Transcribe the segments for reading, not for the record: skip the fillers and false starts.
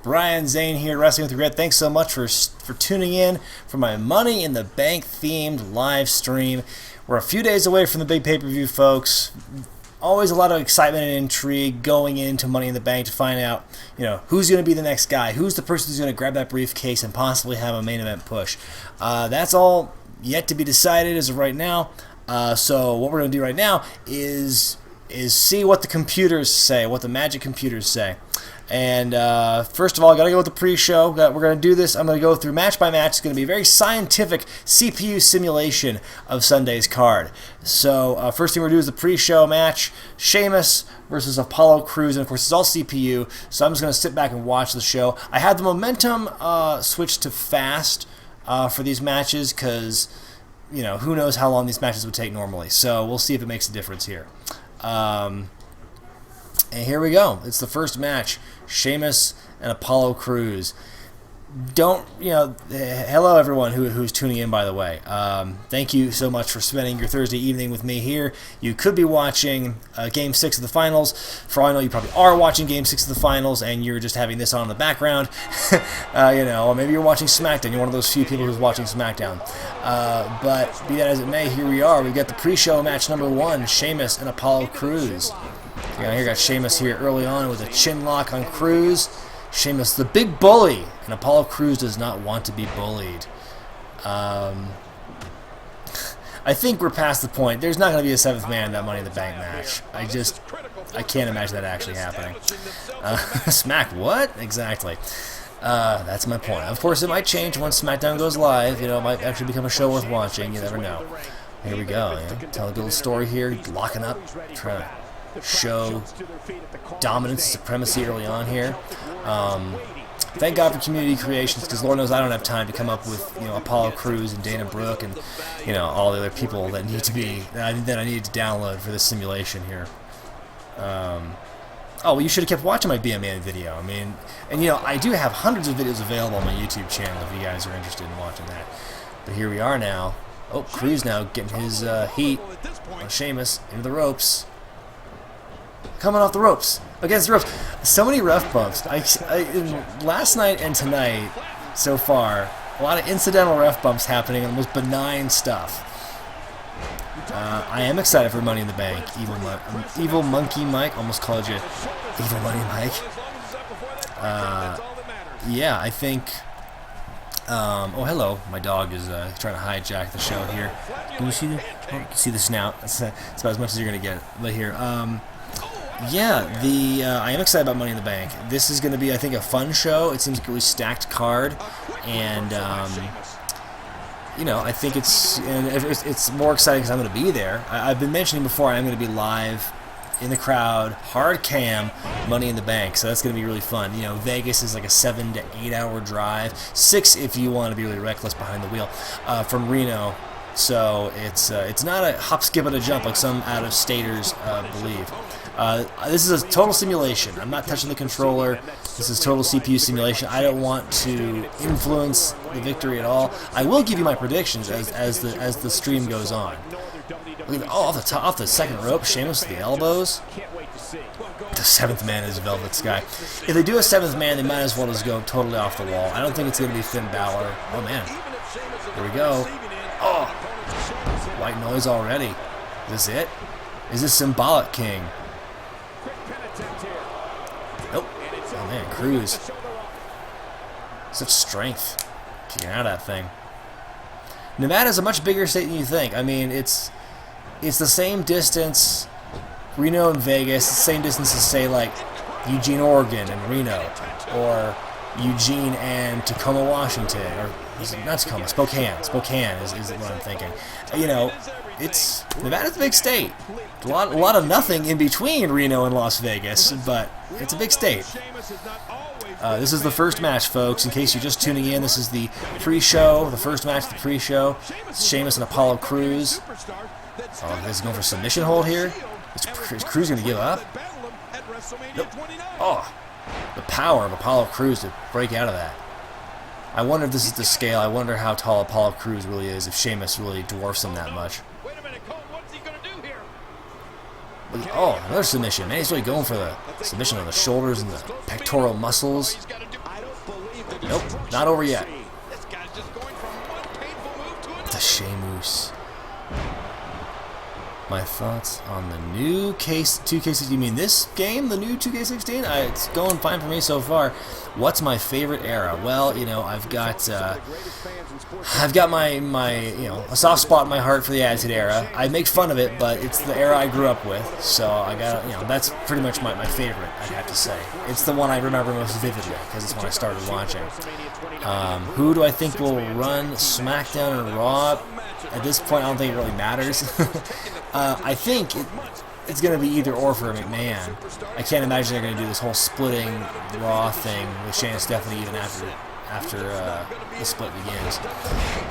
Brian Zane here, Wrestling with Wregret. Thanks so much for tuning in for my Money in the Bank themed live stream. We're a few days away from the big pay-per-view, folks. Always a lot of excitement and intrigue going into Money in the Bank to find out, who's going to be the next guy, who's the person who's going to grab that briefcase and possibly have a main event push. That's all yet to be decided as of right now. So what we're going to do right now is see what the computers say, what the magic computers say. And first of all, I got to go with the pre-show. We're going to do this. I'm going to go through match by match. It's going to be a very scientific CPU simulation of Sunday's card. So first thing we're going to do is the pre-show match. Sheamus versus Apollo Crews. And of course, it's all CPU. So I'm just going to sit back and watch the show. I had the momentum switched to fast for these matches because, who knows how long these matches would take normally. So we'll see if it makes a difference here. And here we go. It's the first match. Sheamus and Apollo Crews. Hello everyone who's tuning in, by the way. Thank you so much for spending your Thursday evening with me here. You could be watching Game 6 of the Finals. For all I know, you probably are watching Game 6 of the Finals, and you're just having this on in the background. Or maybe you're watching SmackDown. You're one of those few people who's watching SmackDown. But be that as it may, here we are. We've got the pre-show match number 1, Sheamus and Apollo Crews. Here got Sheamus here early on with a chin lock on Crews. Sheamus, the big bully, and Apollo Crews does not want to be bullied. I think we're past the point. There's not going to be a 7th man in that Money in the Bank match. I can't imagine that actually happening. Smack, what? Exactly. That's my point. Of course, it might change once SmackDown goes live. It might actually become a show worth watching. You never know. Here we go. Tell a good story here. Locking up, trying to show dominance and supremacy early on here. Thank God for community creations, because Lord knows I don't have time to come up with Apollo Crews and Dana Brooke and all the other people that need to be that I need to download for this simulation here. Well, you should have kept watching my BMA video. I do have hundreds of videos available on my YouTube channel if you guys are interested in watching that. But here we are now. Oh, Crews now getting his heat on Sheamus into the ropes. Coming off the ropes, against the ropes. So many ref bumps. Last night and tonight, so far, a lot of incidental ref bumps happening and the most benign stuff. I am excited for Money in the Bank. Evil Monkey Mike, almost called you Evil Money Mike. Yeah, I think... oh, hello. My dog is trying to hijack the show here. Can you see the... Oh, you can see the snout. That's about as much as you're going to get. But here... I am excited about Money in the Bank. This is going to be, I think, a fun show. It seems like a really stacked card, and I think it's more exciting because I'm going to be there. I've been mentioning before I'm going to be live in the crowd, hard cam, Money in the Bank, so that's going to be really fun. Vegas is like a 7 to 8 hour drive, 6 if you want to be really reckless behind the wheel, from Reno. So it's not a hop, skip, and a jump like some out-of-staters believe. This is a total simulation. I'm not touching the controller. This is total CPU simulation. I don't want to influence the victory at all. I will give you my predictions as the stream goes on. Look at off the second rope, Sheamus with the elbows. The 7th man is Velvet Sky. If they do a 7th man, they might as well just go totally off the wall. I don't think it's going to be Finn Balor. Oh man, here we go. Oh, white noise already. Is this it? Is this Symbolic King? Nope. Oh man, Crews. Such strength. Kicking out of that thing. Nevada's a much bigger state than you think. It's the same distance, Reno and Vegas, the same distance as, say, like, Eugene, Oregon and Reno, or Eugene and Tacoma, Washington, or not Tacoma, Spokane. Spokane is what I'm thinking. Nevada's a big state. A lot of nothing in between Reno and Las Vegas, but it's a big state. This is the first match, folks. In case you're just tuning in, this is the pre-show, the first match of the pre-show. It's Sheamus and Apollo Crews. Oh, this is going for a submission hold here. Is Crews going to give up? Nope. Oh, the power of Apollo Crews to break out of that. I wonder if this is the scale. I wonder how tall Apollo Crews really is, if Sheamus really dwarfs him that much. Oh, another submission. Man, he's really going for the submission on the shoulders and the pectoral muscles. Nope, not over yet. It's a Sheamus. My thoughts on the new 2K16. You mean this game, the new 2K16? It's going fine for me so far. What's my favorite era? Well, you know, I've got my a soft spot in my heart for the Attitude Era. I make fun of it, but it's the era I grew up with, so I got, that's pretty much my favorite, I'd have to say. It's the one I remember most vividly because it's when I started watching. Who do I think will run SmackDown and Raw? At this point, I don't think it really matters. I think it's going to be either or for McMahon. I can't imagine they're going to do this whole splitting Raw thing with Shane Stephanie even after the split begins.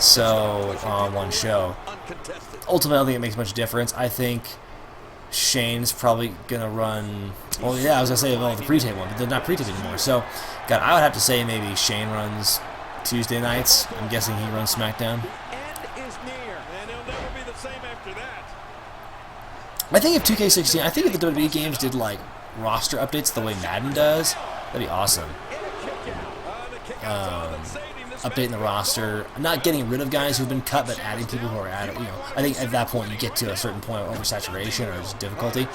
So, on one show. Ultimately, I don't think it makes much difference. I think Shane's probably going to run... Well, yeah, I was going to say the pre-tape one, but they're not pre-tape anymore. So, God, I would have to say maybe Shane runs Tuesday nights. I'm guessing he runs SmackDown. I think if 2K16, I think if the WWE games did like roster updates the way Madden does, that'd be awesome. Updating the roster, not getting rid of guys who've been cut, but adding people who are added. I think at that point you get to a certain point of oversaturation or just difficulty.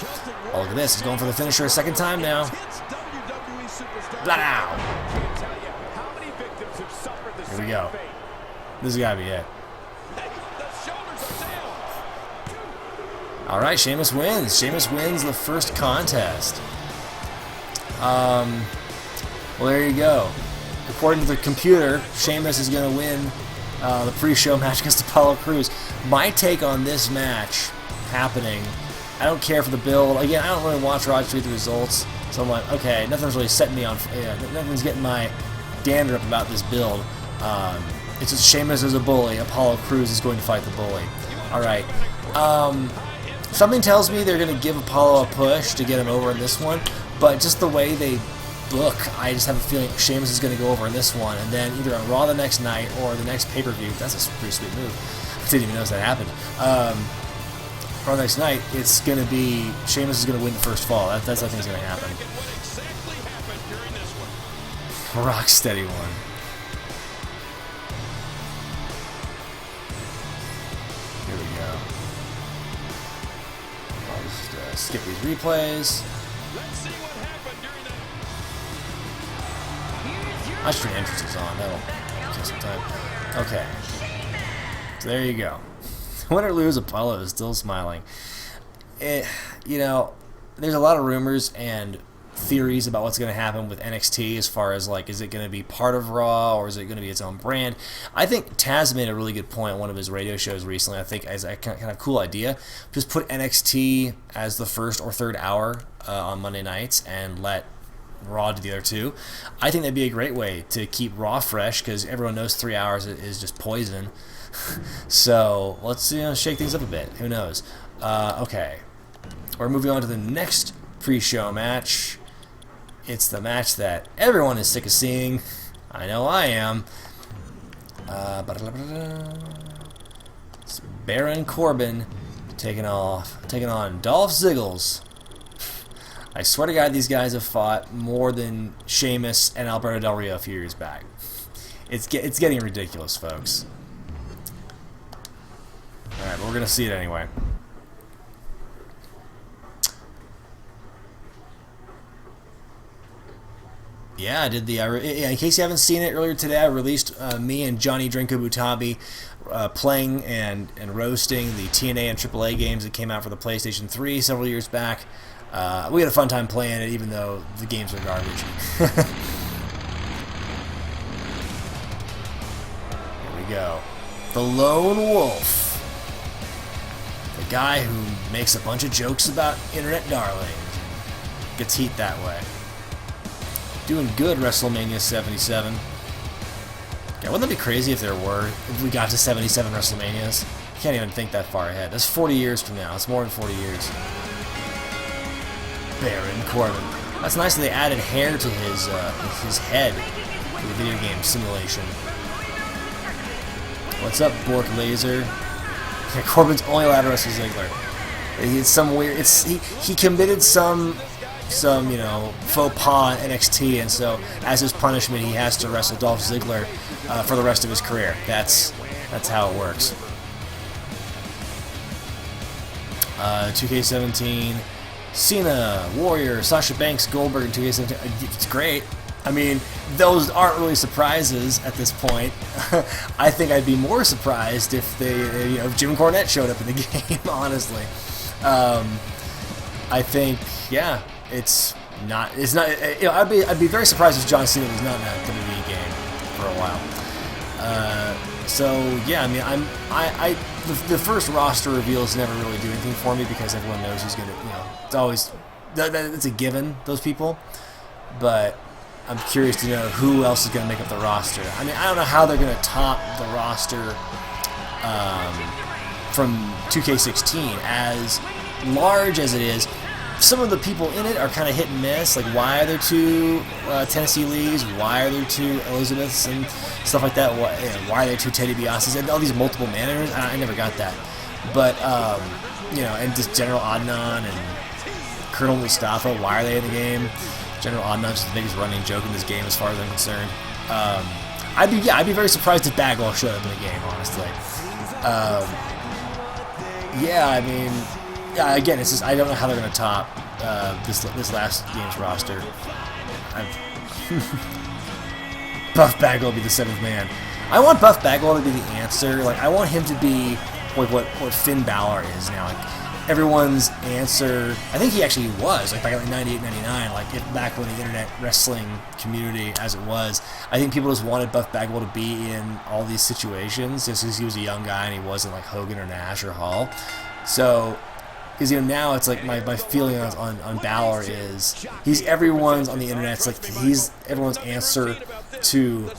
Oh, look at this! He's going for the finisher a second time now. Blow! Here we go. This has got to be it. Alright, Sheamus wins. Sheamus wins the first contest. Well, there you go. According to the computer, Sheamus is going to win the pre-show match against Apollo Crews. My take on this match happening, I don't care for the build. Again, I don't really watch Raw to read the results, so I'm like, okay, nothing's really setting me on... nothing's getting my dander up about this build. It's just Sheamus is a bully. Apollo Crews is going to fight the bully. Alright. Something tells me they're going to give Apollo a push to get him over in this one, but just the way they book, I just have a feeling Sheamus is going to go over in this one, and then either on Raw the next night or the next pay-per-view. That's a pretty sweet move. I didn't even notice that happened. Raw the next night, it's going to be Sheamus is going to win the first fall. That's what I think is going to happen. Rocksteady one. Here we go. I'll just skip these replays. I should turn entrances on. That'll kill some time. Okay. So there you go. Win or lose, Apollo is still smiling. There's a lot of rumors and theories about what's going to happen with NXT as far as, like, is it going to be part of Raw or is it going to be its own brand? I think Taz made a really good point on one of his radio shows recently. I think as a kind of cool idea, just put NXT as the first or third hour on Monday nights and let Raw do the other two. I think that'd be a great way to keep Raw fresh because everyone knows 3 hours is just poison. So let's shake things up a bit. Who knows? Okay, we're moving on to the next pre-show match. It's the match that everyone is sick of seeing. I know I am. It's Baron Corbin taking on Dolph Ziggles. I swear to God, these guys have fought more than Sheamus and Alberto Del Rio a few years back. It's getting ridiculous, folks. Alright, but we're going to see it anyway. Yeah, I did in case you haven't seen it, earlier today I released me and Johnny Drinko Butabi playing and roasting the TNA and AAA games that came out for the PlayStation 3 several years back. We had a fun time playing it, even though the games are garbage. Here we go. The Lone Wolf. The guy who makes a bunch of jokes about internet darlings. Gets heat that way. Doing good, WrestleMania 77. Yeah, wouldn't that be crazy if we got to 77 WrestleManias? I can't even think that far ahead. That's 40 years from now. It's more than 40 years. Baron Corbin. That's nice that they added hair to his head for the video game simulation. What's up, Bork Laser? Yeah, Corbin's only allowed to wrestle Ziggler. It's some weird. He committed some some, faux pas in NXT, and so as his punishment, he has to wrestle Dolph Ziggler for the rest of his career. That's how it works. 2K17, Cena, Warrior, Sasha Banks, Goldberg in 2K17. It's great. I mean, those aren't really surprises at this point. I think I'd be more surprised if if Jim Cornette showed up in the game. Honestly, I think it's not. I'd be very surprised if John Cena was not in that WWE game for a while. The first roster reveals never really do anything for me because everyone knows who's gonna. It's always it's a given, those people, but I'm curious to know who else is going to make up the roster. I mean, I don't know how they're going to top the roster from 2K16. As large as it is, some of the people in it are kind of hit and miss. Like, why are there two Tennessee Lees? Why are there two Elizabeths and stuff like that? Why are there two Teddy DiBiases? And all these multiple managers? I never got that. But, and just General Adnan and Colonel Mustafa, why are they in the game? General Adnan is the biggest running joke in this game as far as I'm concerned. I'd be very surprised if Bagwell showed up in the game, honestly. Again, it's just I don't know how they're going to top this last game's roster. Buff Bagwell will be the seventh man. I want Buff Bagwell to be the answer. Like, I want him to be like what Finn Balor is now. Like, everyone's answer, I think he actually was, like back in like 98, 99, back when the internet wrestling community as it was, I think people just wanted Buff Bagwell to be in all these situations just because he was a young guy and he wasn't like Hogan or Nash or Hall. So, because now it's like my feeling on Balor is he's everyone's on the internet. It's like he's everyone's answer to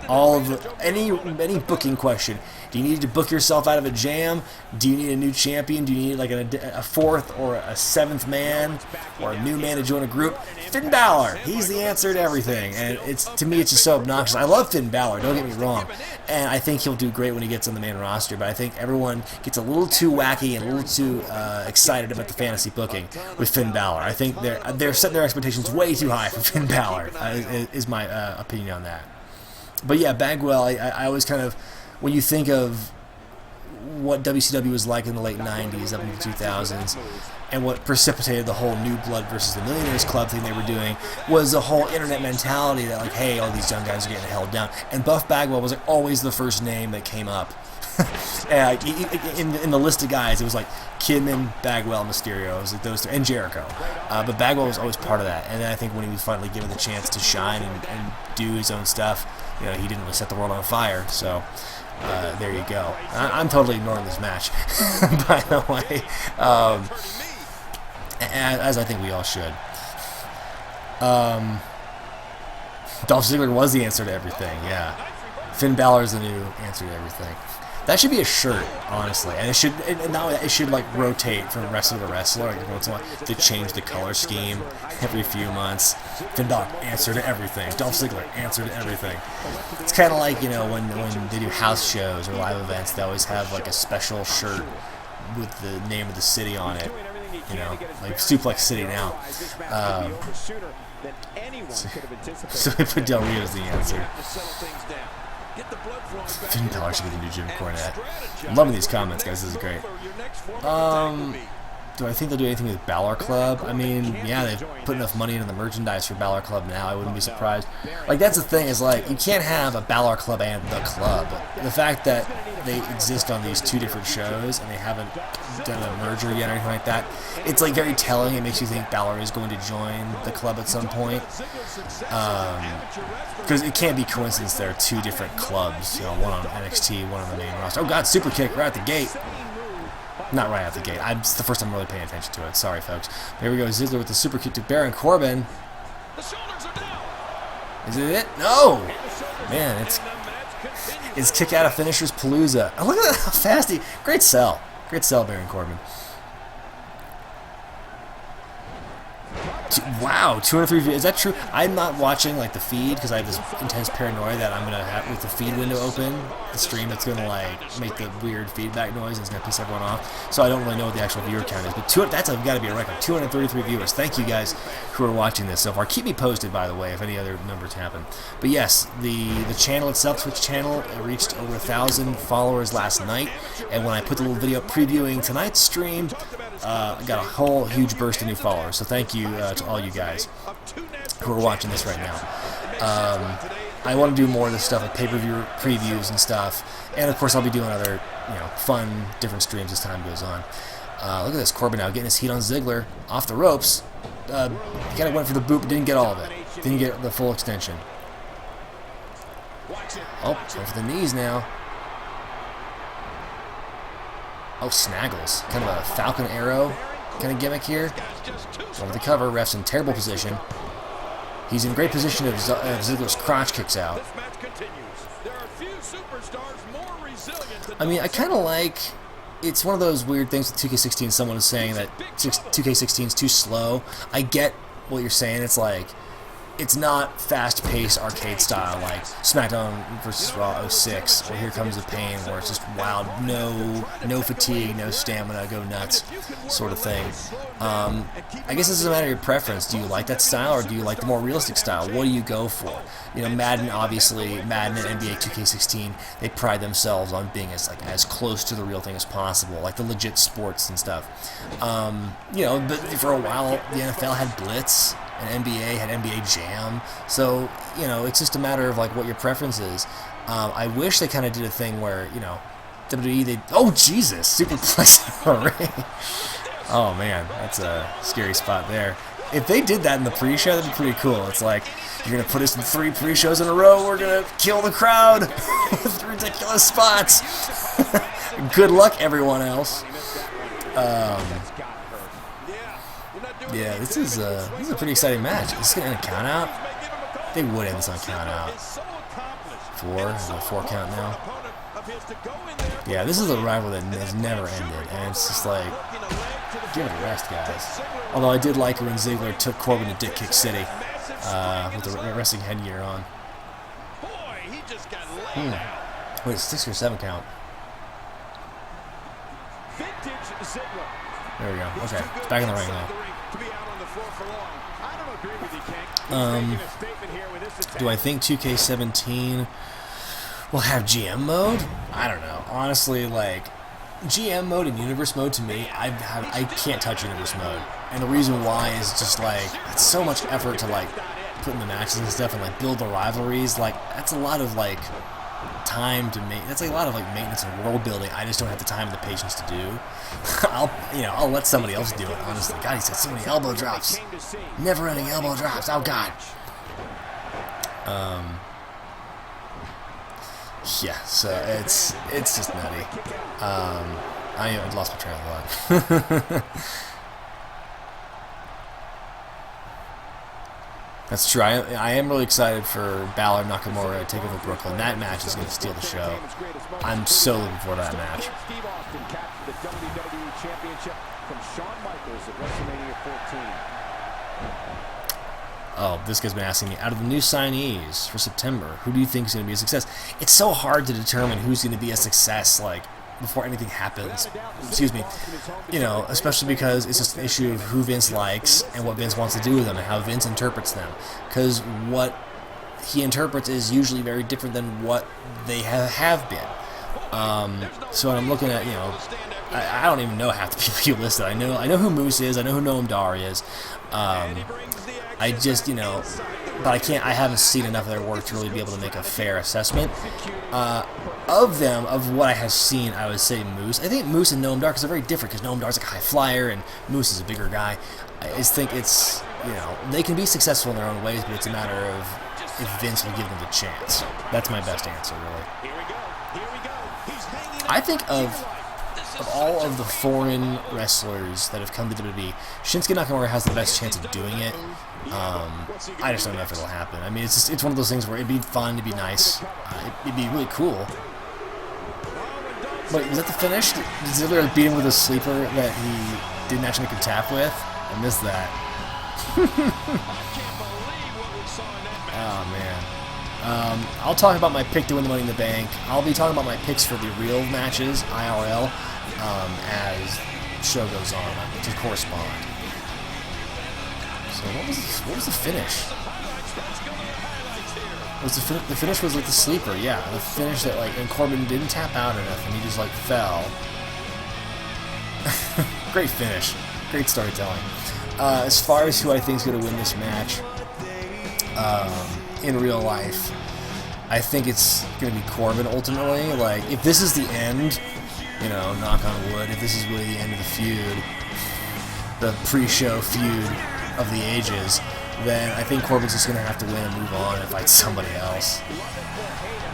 all of any booking question. Do you need to book yourself out of a jam? Do you need a new champion? Do you need like a fourth or a seventh man or a new man to join a group? Finn Balor, he's the answer to everything, and to me it's just so obnoxious. I love Finn Balor, don't get me wrong, and I think he'll do great when he gets on the main roster. But I think everyone gets a little too wacky and a little too excited about the fantasy booking with Finn Balor. I think they're setting their expectations way too high for Finn Balor. Is my opinion on that. But yeah, Bagwell, I always kind of, when you think of what WCW was like in the late 90s up into the 2000s and what precipitated the whole New Blood versus the Millionaires Club thing they were doing was the whole internet mentality that like, hey, all these young guys are getting held down. And Buff Bagwell was like always the first name that came up. And in the list of guys, it was like Kidman, Bagwell, Mysterio, it was like those three, and Jericho. But Bagwell was always part of that. And then I think when he was finally given the chance to shine and do his own stuff, he didn't really set the world on fire. So there you go. I'm totally ignoring this match, by the way, as I think we all should. Dolph Ziggler was the answer to everything. Yeah, Finn Balor is the new answer to everything. That should be a shirt, honestly, and it should like rotate from wrestler to wrestler, like once in a while, to change the color scheme every few months. Finn Balor, answer to everything. Dolph Ziggler, answer to everything. It's kind of like when they do house shows or live events, they always have like a special shirt with the name of the city on it. Like Suplex City now. So they put Del Rio as the answer. Finn Balor should be the new Jim Cornette. I'm loving these comments, guys. This is great. Do I think they'll do anything with Balor Club? I mean, yeah, they've put enough money into the merchandise for Balor Club now. I wouldn't be surprised. Like, that's the thing, is like, you can't have a Balor Club and the club. The fact that they exist on these two different shows and they haven't done a merger yet or anything like that, it's like very telling. It makes you think Balor is going to join the club at some point. Because it can't be coincidence there are two different clubs, one on NXT, one on the main roster. Oh god, super kick right at the gate. Not right out the gate. It's the first time I'm really paying attention to it. Sorry, folks. Here we go. Ziggler with the super kick to Baron Corbin. Is it? No! Man, it's kick out of finishers Palooza. Oh, look at how fast he... Great sell. Great sell, Baron Corbin. Wow, 203 views. Is that true? I'm not watching like the feed because I have this intense paranoia that I'm gonna have with the feed window open, the stream that's gonna like make the weird feedback noise and it's gonna piss everyone off. So I don't really know what the actual viewer count is. But that's got to be a record. 233 viewers. Thank you guys who are watching this so far. Keep me posted, by the way, if any other numbers happen. But yes, the channel itself, Twitch channel, it reached over 1,000 followers last night. And when I put the little video previewing tonight's stream, I got a whole huge burst of new followers. So thank you to all you guys who are watching this right now. I want to do more of this stuff, like pay-per-view previews and stuff, and of course I'll be doing other, fun, different streams as time goes on. Look at this, Corbin now getting his heat on Ziggler, off the ropes. He kind of went for the boot, but didn't get all of it. Didn't get the full extension. Oh, going for the knees now. Oh, Snaggles, kind of a Falcon Arrow kind of gimmick here. Over the cover, ref's in terrible position. He's in great position if Ziggler's crotch kicks out. I mean, I kind of like... It's one of those weird things with 2K16. Someone is saying that 2K16 is too slow. I get what you're saying. It's like... It's not fast-paced arcade style like SmackDown vs. Raw 06 or Here Comes the Pain, where it's just wild, no fatigue, no stamina, go nuts sort of thing. I guess this is a matter of your preference. Do you like that style or do you like the more realistic style? What do you go for? Madden, obviously, Madden and NBA 2K16, they pride themselves on being as close to the real thing as possible, like the legit sports and stuff. But for a while, the NFL had Blitz. And NBA had NBA Jam, so it's just a matter of what your preference is. I wish they kind of did a thing where WWE oh Jesus, superplex in the ring. Oh man, that's a scary spot there. If they did that in the pre-show, that'd be pretty cool. It's like you're gonna put us in 3 pre-shows in a row. We're gonna kill the crowd with ridiculous spots. Good luck, everyone else. Yeah, this is a pretty exciting match. Is this going to end a count out? They would end this on count out. 4? Is it a 4 count now? Yeah, this is a rival that has never ended. And it's just like, give it a rest, guys. Although I did like when Ziggler took Corbin to Dick Kick City with the wrestling headgear on. Wait, it's 6 or 7 count. There we go. Okay, it's back in the ring now. Do I think 2K17 will have GM mode? I don't know. Honestly, GM mode and universe mode to me, I can't touch universe mode. And the reason why is just it's so much effort to put in the matches and stuff and build the rivalries. That's a lot of time to make. That's a lot of maintenance and world building. I just don't have the time and the patience to do. I'll let somebody else do it. Honestly, God, he's got so many elbow drops, never-ending elbow drops. Oh God. Yeah. So it's just nutty. I lost my train of thought. That's true. I am really excited for Balor Nakamura to take over Brooklyn. That match is going to steal the show. I'm so looking forward to that match. Oh, this guy's been asking me, out of the new signees for September, who do you think is going to be a success? It's so hard to determine who's going to be a success, before anything happens. Excuse me. Especially because it's just an issue of who Vince likes and what Vince wants to do with them and how Vince interprets them. Because what he interprets is usually very different than what they have been. So when I'm looking at, I don't even know half the people you listed. I know who Moose is. I know who Noam Dar is. I just, but I haven't seen enough of their work to really be able to make a fair assessment. Of what I have seen, I would say Moose. I think Moose and Noam Dar, because they're very different, because Noam Dar's a high flyer, and Moose is a bigger guy. I just think it's, they can be successful in their own ways, but it's a matter of if Vince will give them the chance. That's my best answer, really. I think of all of the foreign wrestlers that have come to WWE, Shinsuke Nakamura has the best chance of doing it. I just don't know if it'll happen. I mean, it's one of those things where it'd be fun, it'd be nice, it'd be really cool. Wait, was that the finish? Did Ziggler beat him with a sleeper that he didn't actually make a tap with? I missed that. Oh, man. I'll talk about my pick to win the Money in the Bank. I'll be talking about my picks for the real matches, IRL, as the show goes on, to correspond. So what was the finish? The finish was like the sleeper, yeah. The finish that and Corbin didn't tap out or nothing. He just fell. Great finish. Great storytelling. As far as who I think is going to win this match, in real life, I think it's going to be Corbin ultimately. If this is the end, knock on wood, if this is really the end of the feud, the pre-show feud of the ages, then I think Corbin's just going to have to win and move on and fight somebody else.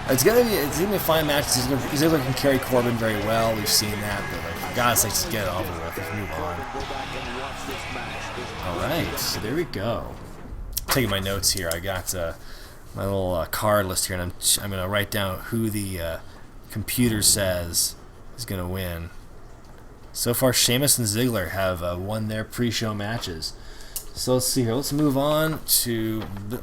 It's gonna be a fine match. He's able to carry Corbin very well. We've seen that, but for God's sake, just get it over with. Let's move on. All right, so there we go. Taking my notes here. I got my little card list here, and I'm gonna write down who the computer says is gonna win. So far, Sheamus and Ziggler have won their pre-show matches. So let's see here. Let's move on to the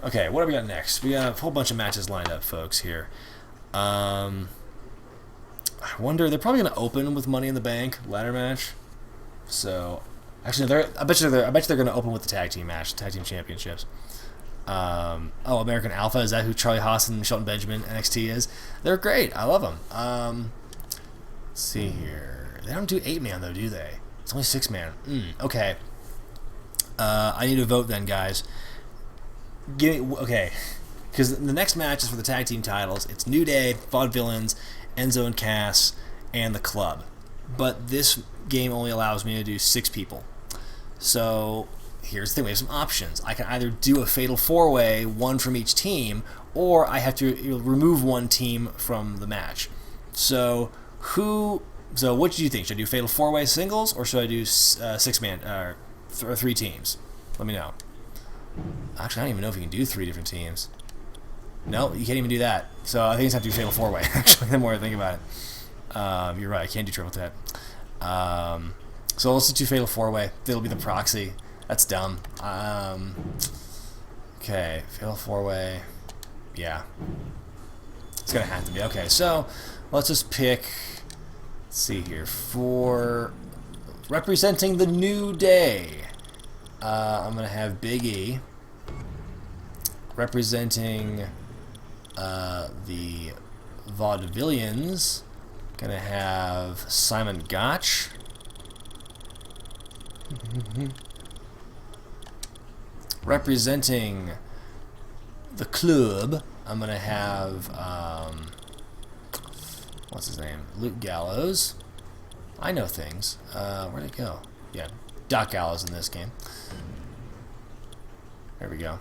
okay, what do we got next? We got a whole bunch of matches lined up, folks, here. I wonder, they're probably going to open with Money in the Bank ladder match. So, actually, I bet you they're going to open with the tag team match, tag team championships. American Alpha, is that who Charlie Haas and Shelton Benjamin NXT is? They're great. I love them. Let's see here. They don't do 8-man, though, do they? It's only 6-man. Okay. I need to vote then, guys. Okay, because the next match is for the tag team titles. It's New Day, Vaudevillains, Enzo and Cass, and the Club. But this game only allows me to do 6 people. So here's the thing: we have some options. I can either do a fatal 4-way, one from each team, or I have to remove one team from the match. So what do you think? Should I do fatal 4-way singles, or should I do 6-man or 3 teams? Let me know. Actually, I don't even know if you can do 3 different teams. No, you can't even do that. So I think it's have to do fatal 4-way. Actually, the more I think about it, you're right. I can't do triple threat. So let's do fatal 4-way. It'll be the proxy. That's dumb. Okay, fatal 4-way. Yeah, it's gonna have to be. Okay, so let's just pick. Let's see here, for representing the New Day. I'm going to have Big E representing the Vaudevillains. Going to have Simon Gotch. Representing the Club, I'm going to have, what's his name? Luke Gallows. I know things. Where'd it go? Yeah, Doc Gallows in this game. There we go.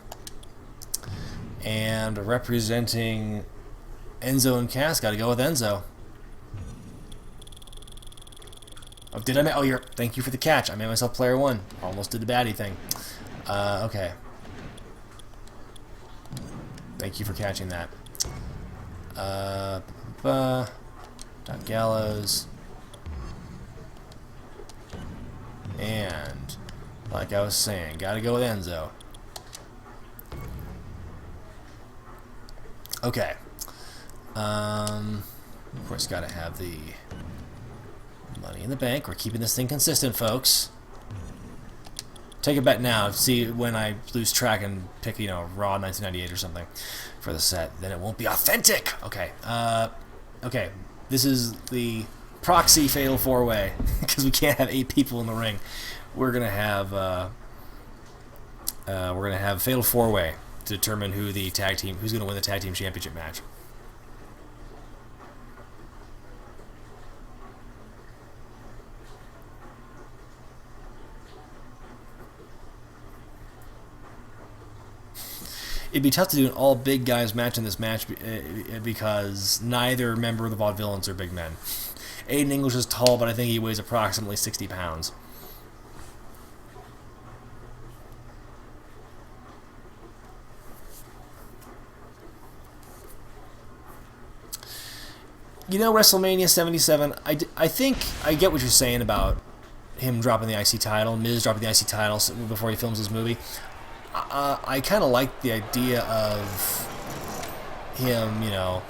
And representing Enzo and Cass, got to go with Enzo. Oh, did I? Oh, thank you for the catch. I made myself player 1. Almost did the baddie thing. Okay. Thank you for catching that. Doc Gallows. And, like I was saying, gotta go with Enzo. Okay. Of course, gotta have the Money in the Bank. We're keeping this thing consistent, folks. Take a bet now. See when I lose track and pick, Raw 1998 or something for the set. Then it won't be authentic. Okay. Okay. This is the proxy fatal 4-way because we can't have 8 people in the ring. We're gonna have fatal 4-way to determine who's gonna win the tag team championship match. It'd be tough to do an all big guys match in this match because neither member of the Vaudevillains are big men. Aiden English is tall, but I think he weighs approximately 60 pounds. WrestleMania 77, I think I get what you're saying about him dropping the IC title, Miz dropping the IC title before he films his movie. I kind of like the idea of him,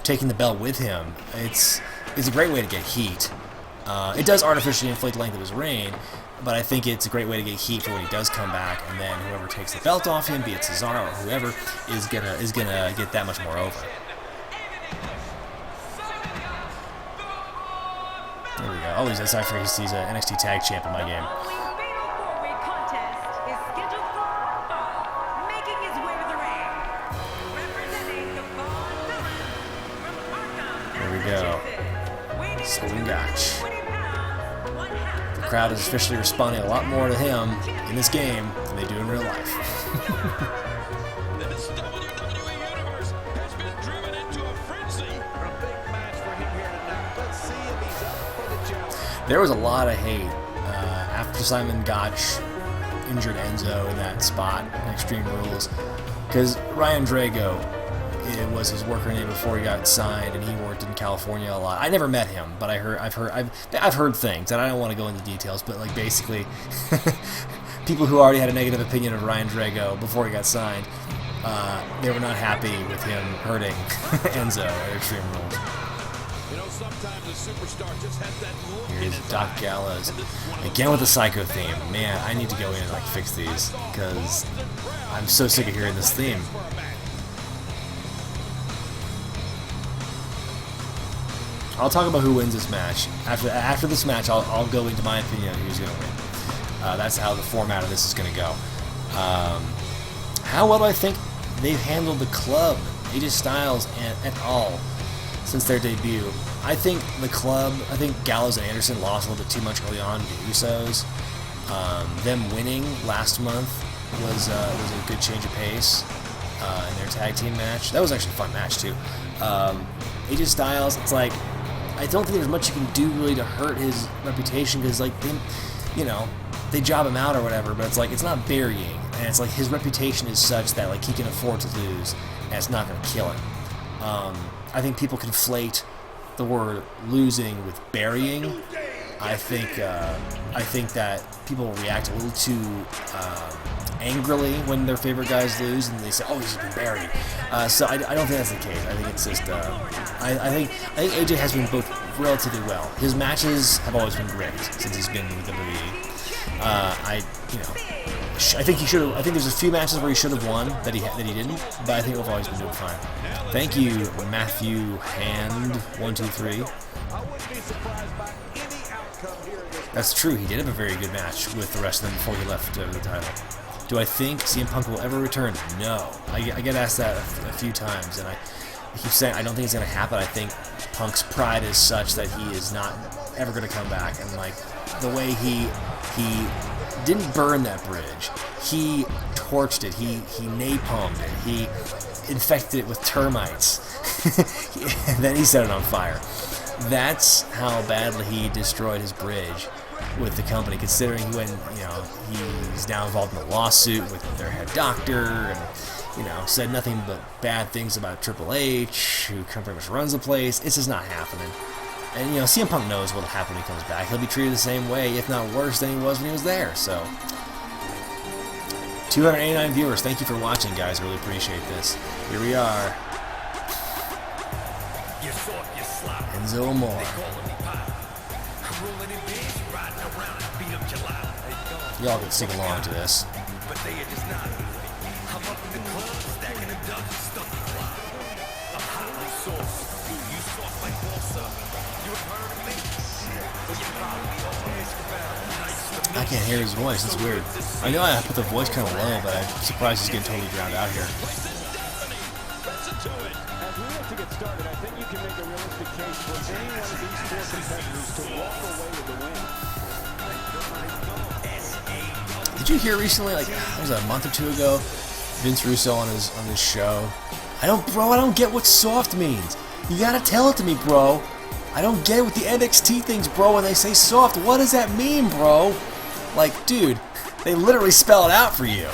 taking the belt with him. It's a great way to get heat. It does artificially inflate the length of his reign, but I think it's a great way to get heat for when he does come back, and then whoever takes the belt off him, be it Cesaro or whoever, is gonna get that much more over. There we go. Oh, he's an NXT Tag Champ in my game. There we go. Swing Gotch. The crowd is officially responding a lot more to him in this game than they do in real life. This WWE universe has been driven into a frenzy. A big match for him here tonight. Let's see if he's up for the challenge. There was a lot of hate after Simon Gotch injured Enzo in that spot in Extreme Rules, because Ryan Drago, it was his worker name before he got signed, and he worked in California a lot. I never met him, but I've heard things, and I don't want to go into details, but like basically, people who already had a negative opinion of Ryan Drago before he got signed, they were not happy with him hurting Enzo at Extreme Rules. Sometimes a superstar just has that look. Here's Doc Gallows again with the Psycho theme. Man, I need to go in and like fix these because I'm so sick of hearing this theme. I'll talk about who wins this match. After this match, I'll go into my opinion on who's going to win. That's how the format of this is going to go. How well do I think they've handled the club, AJ Styles and all, since their debut? I think Gallows and Anderson lost a little bit too much early on to the Usos. Them winning last month was a good change of pace in their tag team match. That was actually a fun match too. AJ Styles, it's like, I don't think there's much you can do really to hurt his reputation, because like they job him out or whatever, but it's like it's not burying, and it's like his reputation is such that like he can afford to lose, and it's not going to kill him. I think people conflate the word losing with burying. I think that people react a little too angrily when their favorite guys lose, and they say, "Oh, he's been buried." So I don't think that's the case. I think it's just I think AJ has been both relatively well. His matches have always been great since he's been with WWE. I think he should have. I think there's a few matches where he should have won that he didn't, but I think we've always been doing fine. Thank you, Matthew Hand 123. That's true. He did have a very good match with the rest of them before he left the title. Do I think CM Punk will ever return? No. I get asked that a few times, and I keep saying I don't think it's going to happen. I think Punk's pride is such that he is not ever going to come back. And like the way he didn't burn that bridge, he torched it. He napalmed it. He infected it with termites, and then he set it on fire. That's how badly he destroyed his bridge with the company, considering he's now involved in a lawsuit with their head doctor, and said nothing but bad things about Triple H, who pretty much runs the place. It's just not happening. And CM Punk knows what'll happen when he comes back. He'll be treated the same way, if not worse, than he was when he was there. So 289 viewers. Thank you for watching, guys. I really appreciate this. Here we are. Enzo Amore. Y'all can sing along to this. I can't hear his voice. It's weird. I know I put the voice kind of low, but I'm surprised he's getting totally drowned out here. As we look to get started, I think you can make a realistic case for any one of these four competitors to walk away with the win. Did you hear recently, like, it was a month or two ago, Vince Russo on his show? I don't get what soft means. You gotta tell it to me, bro. I don't get what the NXT things, bro, when they say soft. What does that mean, bro? Like, dude, they literally spell it out for you.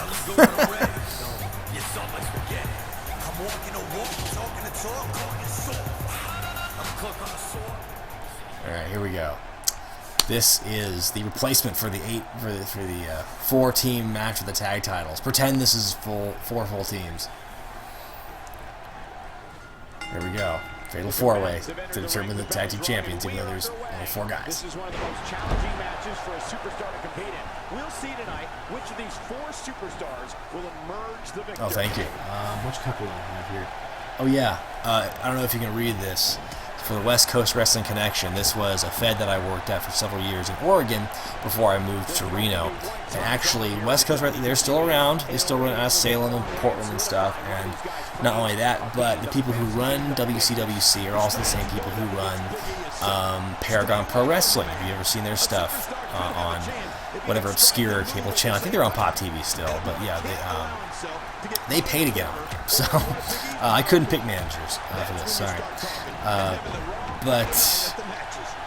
Alright, here we go. This is the replacement for the 4-team match for the tag titles. Pretend this is four full teams. There we go. Fatal 4-way to determine the tag team champions, even though there's only 4 guys. This is one of the most challenging matches for a superstar to compete in. We'll see tonight which of these 4 superstars will emerge the victor. Oh, thank you. Which couple do I have here? Oh, yeah. I don't know if you can read this. For the West Coast Wrestling Connection, this was a fed that I worked at for several years in Oregon before I moved to Reno. And actually, West Coast, they're still around. They still run out of Salem and Portland and stuff. And not only that, but the people who run WCWC are also the same people who run Paragon Pro Wrestling. Have you ever seen their stuff on whatever obscure cable channel? I think they're on Pop TV still, but yeah, they pay to get on there. So I couldn't pick managers for this, sorry. But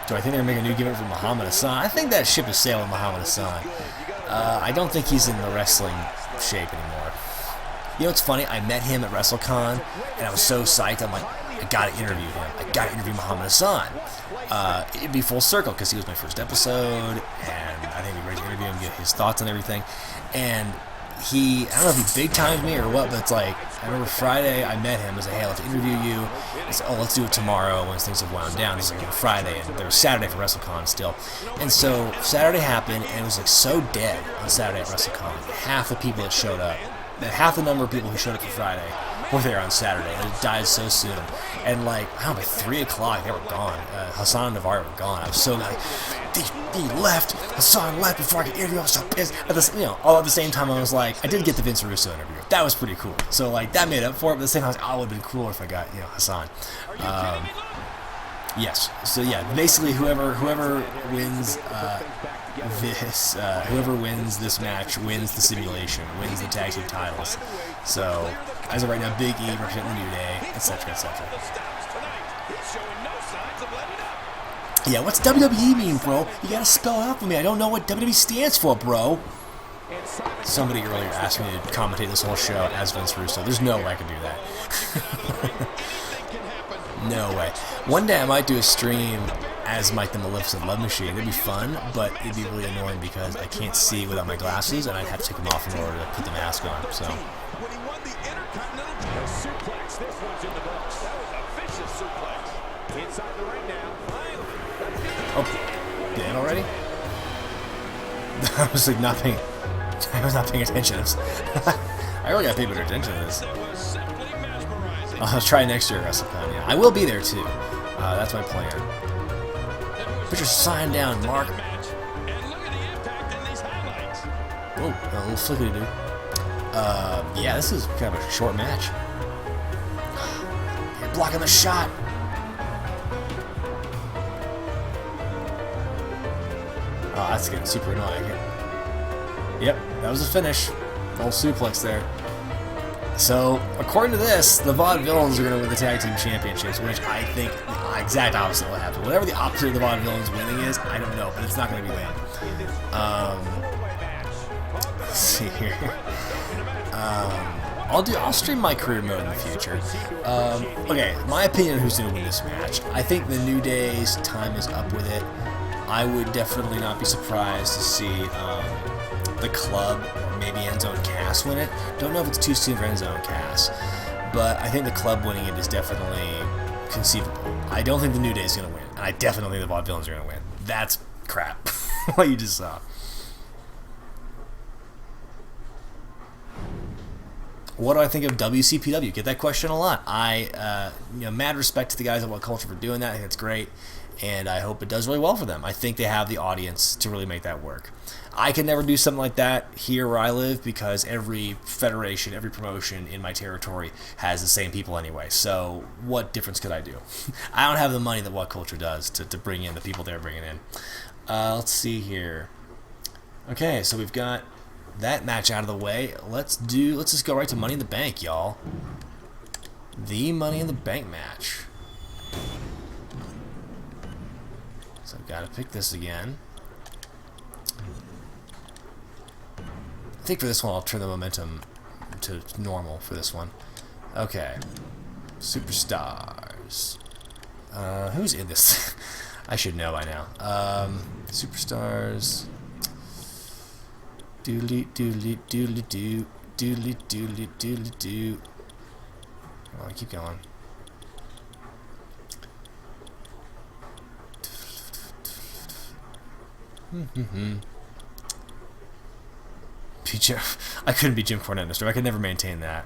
do I think they're going to make a new gimmick for Muhammad Hassan? I think that ship is sailing with Muhammad Hassan. I don't think he's in the wrestling shape anymore. You know what's funny? I met him at WrestleCon, and I was so psyched. I'm like, I got to interview him. I got to interview Muhammad Hassan. It'd be full circle because he was my first episode, and I think it'd be great to interview him, get his thoughts on everything. And I don't know if he big timed me or what, but it's like, I remember Friday I met him. I was like, hey, let's interview you. I said, oh, let's do it tomorrow once things have wound down. He's like, on Friday, and there was Saturday for WrestleCon still. And so Saturday happened, and it was like so dead on Saturday at WrestleCon. Half the people that showed up, half the number of people who showed up for Friday were there on Saturday. And it died so soon. And like, I don't know, by 3 o'clock, they were gone. Hassan and Navarre were gone. I was so like, he left. Hassan left before I could interview. I was so pissed. All at the same time, I was like, I did get the Vince Russo interview. That was pretty cool. So like, that made up for it. But at the same time, I was like, oh, it would have been cooler if I got, Hassan. Yes. So yeah, basically, whoever wins whoever wins this match wins the simulation, wins the tag team titles. So as of right now, Big E representing the New Day, etc., etc. Yeah, what's WWE mean, bro? You gotta spell it out for me. I don't know what WWE stands for, bro. Somebody earlier asked me to commentate this whole show as Vince Russo. There's no way I could do that. No way. One day I might do a stream as Mike the Maleficent Love Machine. It'd be fun, but it'd be really annoying because I can't see without my glasses, and I'd have to take them off in order to put the mask on. So. Oh, Dan already? I was like not paying attention. I really gotta pay better attention to this. I'll try next year at WrestleCon. Yeah, I will be there too. That's my plan. Put your sign down, Mark. Whoa, a little flickety do. Yeah, this is kind of a short match. You're blocking the shot. Oh, that's getting super annoying. Yep, that was a finish. Full suplex there. So, according to this, the Vaudevillains are going to win the Tag Team Championships, which I think the exact opposite will happen. Whatever the opposite of the Vaudevillains winning is, I don't know, but it's not going to be them. Let's see here. I'll stream my career mode in the future. Okay, my opinion on who's going to win this match. I think the New Day's time is up with it. I would definitely not be surprised to see the Club or maybe Endzone Cass win it. Don't know if it's too soon for Endzone Cass, but I think the Club winning it is definitely conceivable. I don't think the New Day is going to win, and I definitely think the Vaudevillains are going to win. That's crap. What you just saw. What do I think of WCPW? Get that question a lot. Mad respect to the guys at What Culture for doing that. I think it's great, and I hope it does really well for them. I think they have the audience to really make that work. I could never do something like that here where I live because every federation, every promotion in my territory has the same people anyway. So what difference could I do? I don't have the money that What Culture does to bring in the people they're bringing in. Let's see here. Okay, so we've got that match out of the way. Let's just go right to Money in the Bank, y'all. The Money in the Bank match. So I've got to pick this again. I think for this one I'll turn the momentum to normal for this one. Okay. Superstars. Who's in this? I should know by now. Superstars. Doodly doodly doodly doo. Doodly doodly doodly doo. Come on, keep going. I couldn't be Jim Cornette in the story. I could never maintain that.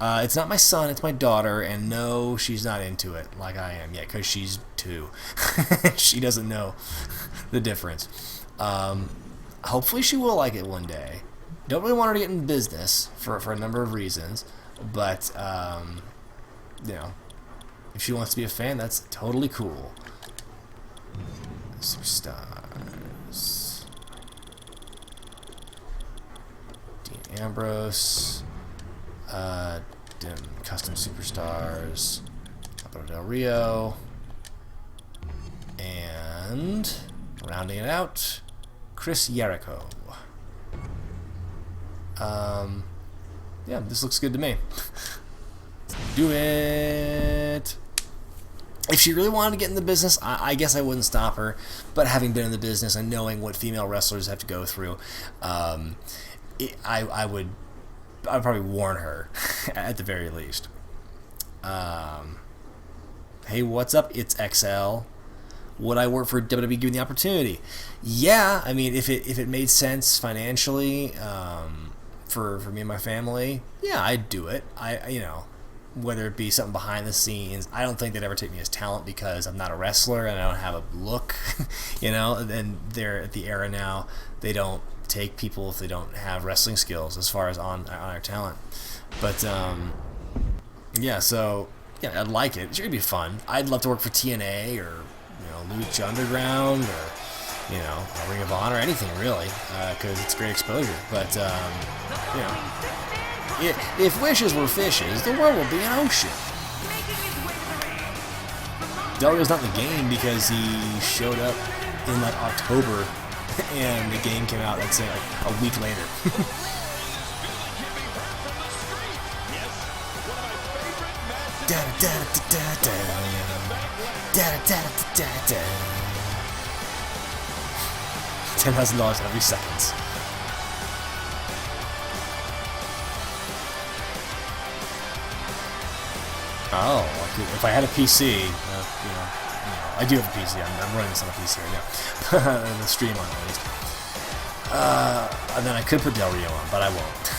It's not my son, it's my daughter, and no, she's not into it like I am yet, because she's 2. She doesn't know the difference. Hopefully she will like it one day. Don't really want her to get in business for a number of reasons, but, you know, if she wants to be a fan, that's totally cool. Superstars. Dean Ambrose. Custom Superstars. Alberto Del Rio. And rounding it out, Chris Jericho. Yeah, this looks good to me. Do it. If she really wanted to get in the business, I guess I wouldn't stop her. But having been in the business and knowing what female wrestlers have to go through, I'd probably warn her at the very least. Hey, what's up? It's XL. Would I work for WWE given the opportunity? Yeah, I mean, if it made sense financially, for me and my family, yeah, I'd do it. You know, whether it be something behind the scenes, I don't think they'd ever take me as talent because I'm not a wrestler and I don't have a look, you know. And they're at the era now, they don't take people if they don't have wrestling skills as far as on our talent. But yeah, so yeah, I'd like it. It should be fun. I'd love to work for TNA or, you know, Lucha Underground or, you know, Ring of Honor, anything really, because it's great exposure. But you know, if wishes were fishes, the world would be an ocean. Del Rio's not in the game because he showed up in like October, and the game came out, let's say, like a week later. $10,000 every second. Oh, if I had a PC, you know, I do have a PC. I'm running this on a PC right now. The stream on at least. And then I could put Del Rio on, but I won't.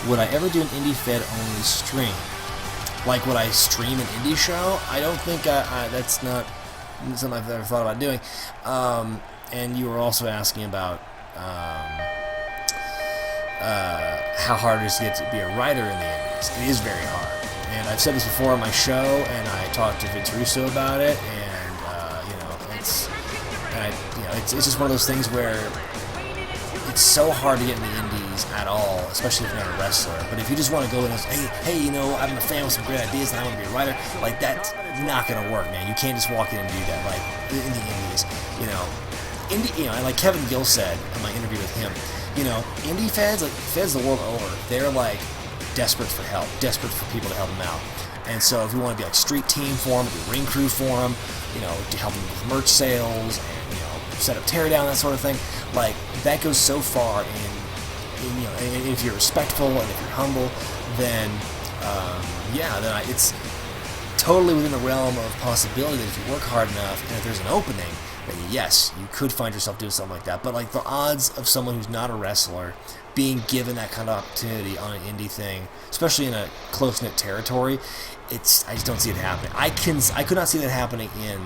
Would I ever do an indie fed only stream? Like, would I stream an indie show? I don't think that's not something I've ever thought about doing. And you were also asking about how hard it is to get to be a writer in the indies. It is very hard. And I've said this before on my show, and I talked to Vince Russo about it, and you know, it's just one of those things where it's so hard to get in the indies at all, especially if you're not a wrestler. But if you just want to go in and say, hey, you know, I'm a fan with some great ideas and I want to be a writer, like, that's not going to work, man. You can't just walk in and do that, like, in the indies, you know. You know, and like Kevin Gill said in my interview with him, you know, indie fans, like, fans the world over, they're, like, desperate for help, desperate for people to help them out. And so if you want to be, like, street team for them, be ring crew for them, you know, to help them with merch sales and, you know, set up teardown, that sort of thing, like, that goes so far in you know, and if you're respectful and if you're humble, then yeah, then it's totally within the realm of possibility that if you work hard enough and if there's an opening, then yes, you could find yourself doing something like that. But like the odds of someone who's not a wrestler being given that kind of opportunity on an indie thing, especially in a close-knit territory, I just don't see it happening. I could not see that happening in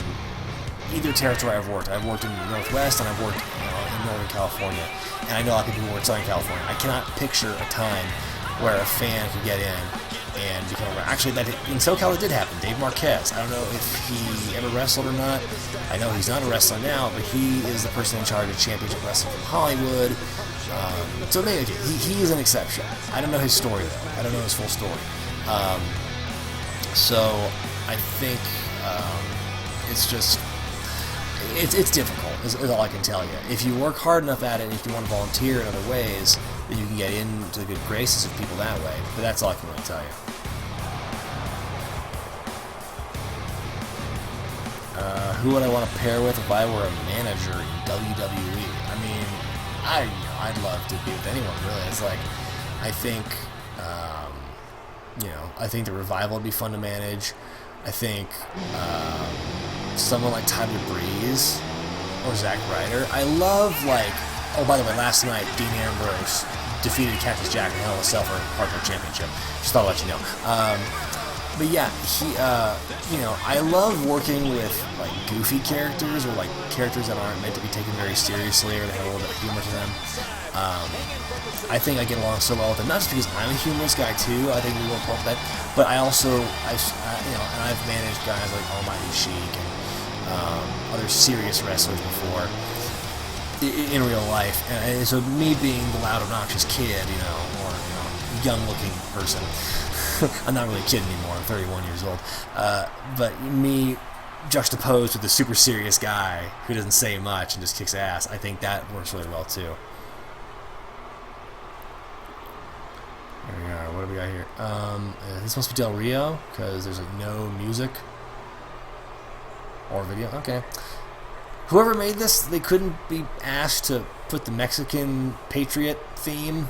either territory I've worked. I've worked in the Northwest and I've worked in Northern California, and I know a lot of people who work in Southern California. I cannot picture a time where a fan could get in and become a... Actually, in SoCal it did happen. Dave Marquez. I don't know if he ever wrestled or not. I know he's not a wrestler now, but he is the person in charge of Championship Wrestling from Hollywood. So maybe he is an exception. I don't know his story though. I don't know his full story. So I think it's just... it's difficult, is all I can tell you. If you work hard enough at it, and if you want to volunteer in other ways, then you can get into the good graces of people that way. But that's all I can really tell you. Who would I want to pair with if I were a manager in WWE? I mean, I'd love to be with anyone, really. It's like, I think, I think the Revival would be fun to manage. I think someone like Tyler Breeze or Zack Ryder. I love, like, oh, by the way, last night, Dean Ambrose defeated Cactus Jack in Hell in a Cell for a Hardcore Championship. Just thought I'd let you know. But yeah, I love working with, like, goofy characters or, like, characters that aren't meant to be taken very seriously or they have a little bit of humor to them. I think I get along so well with them, not just because I'm a humorous guy too. I think we will talk that, but I also, and I've managed guys like Almighty Sheik and other serious wrestlers before in real life, and so me being the loud, obnoxious kid, or young-looking person. I'm not really a kid anymore. I'm 31 years old. But me juxtaposed with the super serious guy who doesn't say much and just kicks ass, I think that works really well too. There we are. What do we got here? This must be Del Rio because there's like no music or video. Okay. Whoever made this, they couldn't be asked to put the Mexican Patriot theme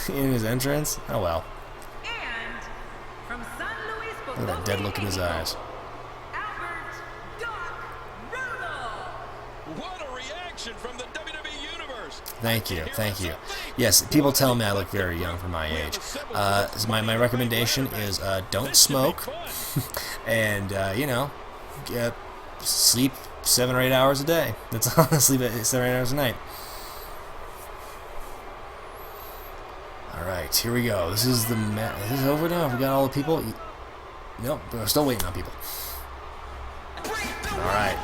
in his entrance. Oh well. Look at that dead look in his eyes. What a reaction from the WWE Universe. Thank you. Yes, people tell me I look very young for my age. So my recommendation is don't smoke, and sleep 7 or 8 hours a day. That's all. Sleep 7 or 8 hours a night. All right, here we go. This is this is over now. We got all the people. Nope, we're still waiting on people. Alright.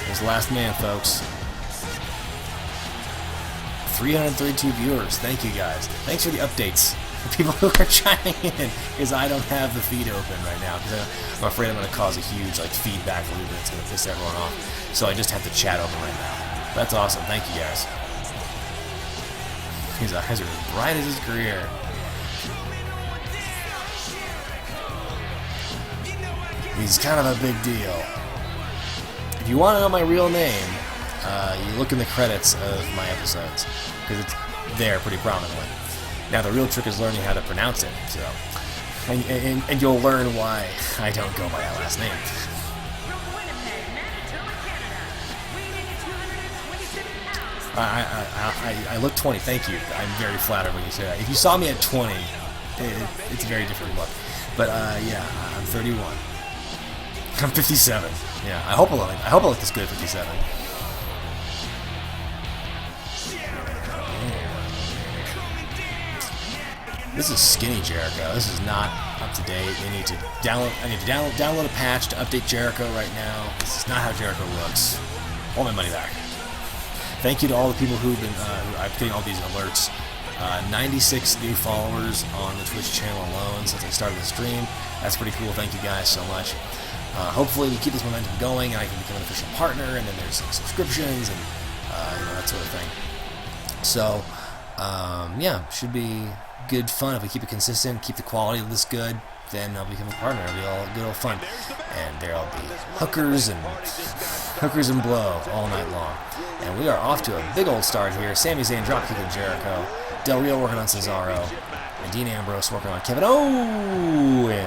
Here's the last man, folks. 332 viewers. Thank you, guys. Thanks for the updates. The people who are chiming in, because I don't have the feed open right now, because I'm afraid I'm going to cause a huge feedback loop and it's going to piss everyone off. So I just have the chat open right now. That's awesome. Thank you, guys. His eyes are as bright as his career. He's kind of a big deal. If you want to know my real name, you look in the credits of my episodes, because it's there pretty prominently. Now the real trick is learning how to pronounce it, so and you'll learn why I don't go by that last name. I look 20. Thank you. I'm very flattered when you say that. If you saw me at 20, it's a very different look. But yeah, I'm 31. I'm 57. Yeah, I hope I look this good at 57. This is skinny Jericho. This is not up to date. I need to download a patch to update Jericho right now. This is not how Jericho looks. Want my money back. Thank you to all the people who've been I'm getting all these alerts. 96 new followers on the Twitch channel alone since I started the stream. That's pretty cool. Thank you guys so much. Hopefully we keep this momentum going and I can become an official partner, and then there's some subscriptions and that sort of thing. So yeah, should be good fun if we keep it consistent, keep the quality of this good. Then I'll become a partner. It'll be all good old fun, and there'll be hookers and blow all night long. And we are off to a big old start here. Sami Zayn dropkicking Jericho, Del Rio working on Cesaro, and Dean Ambrose working on Kevin Owens.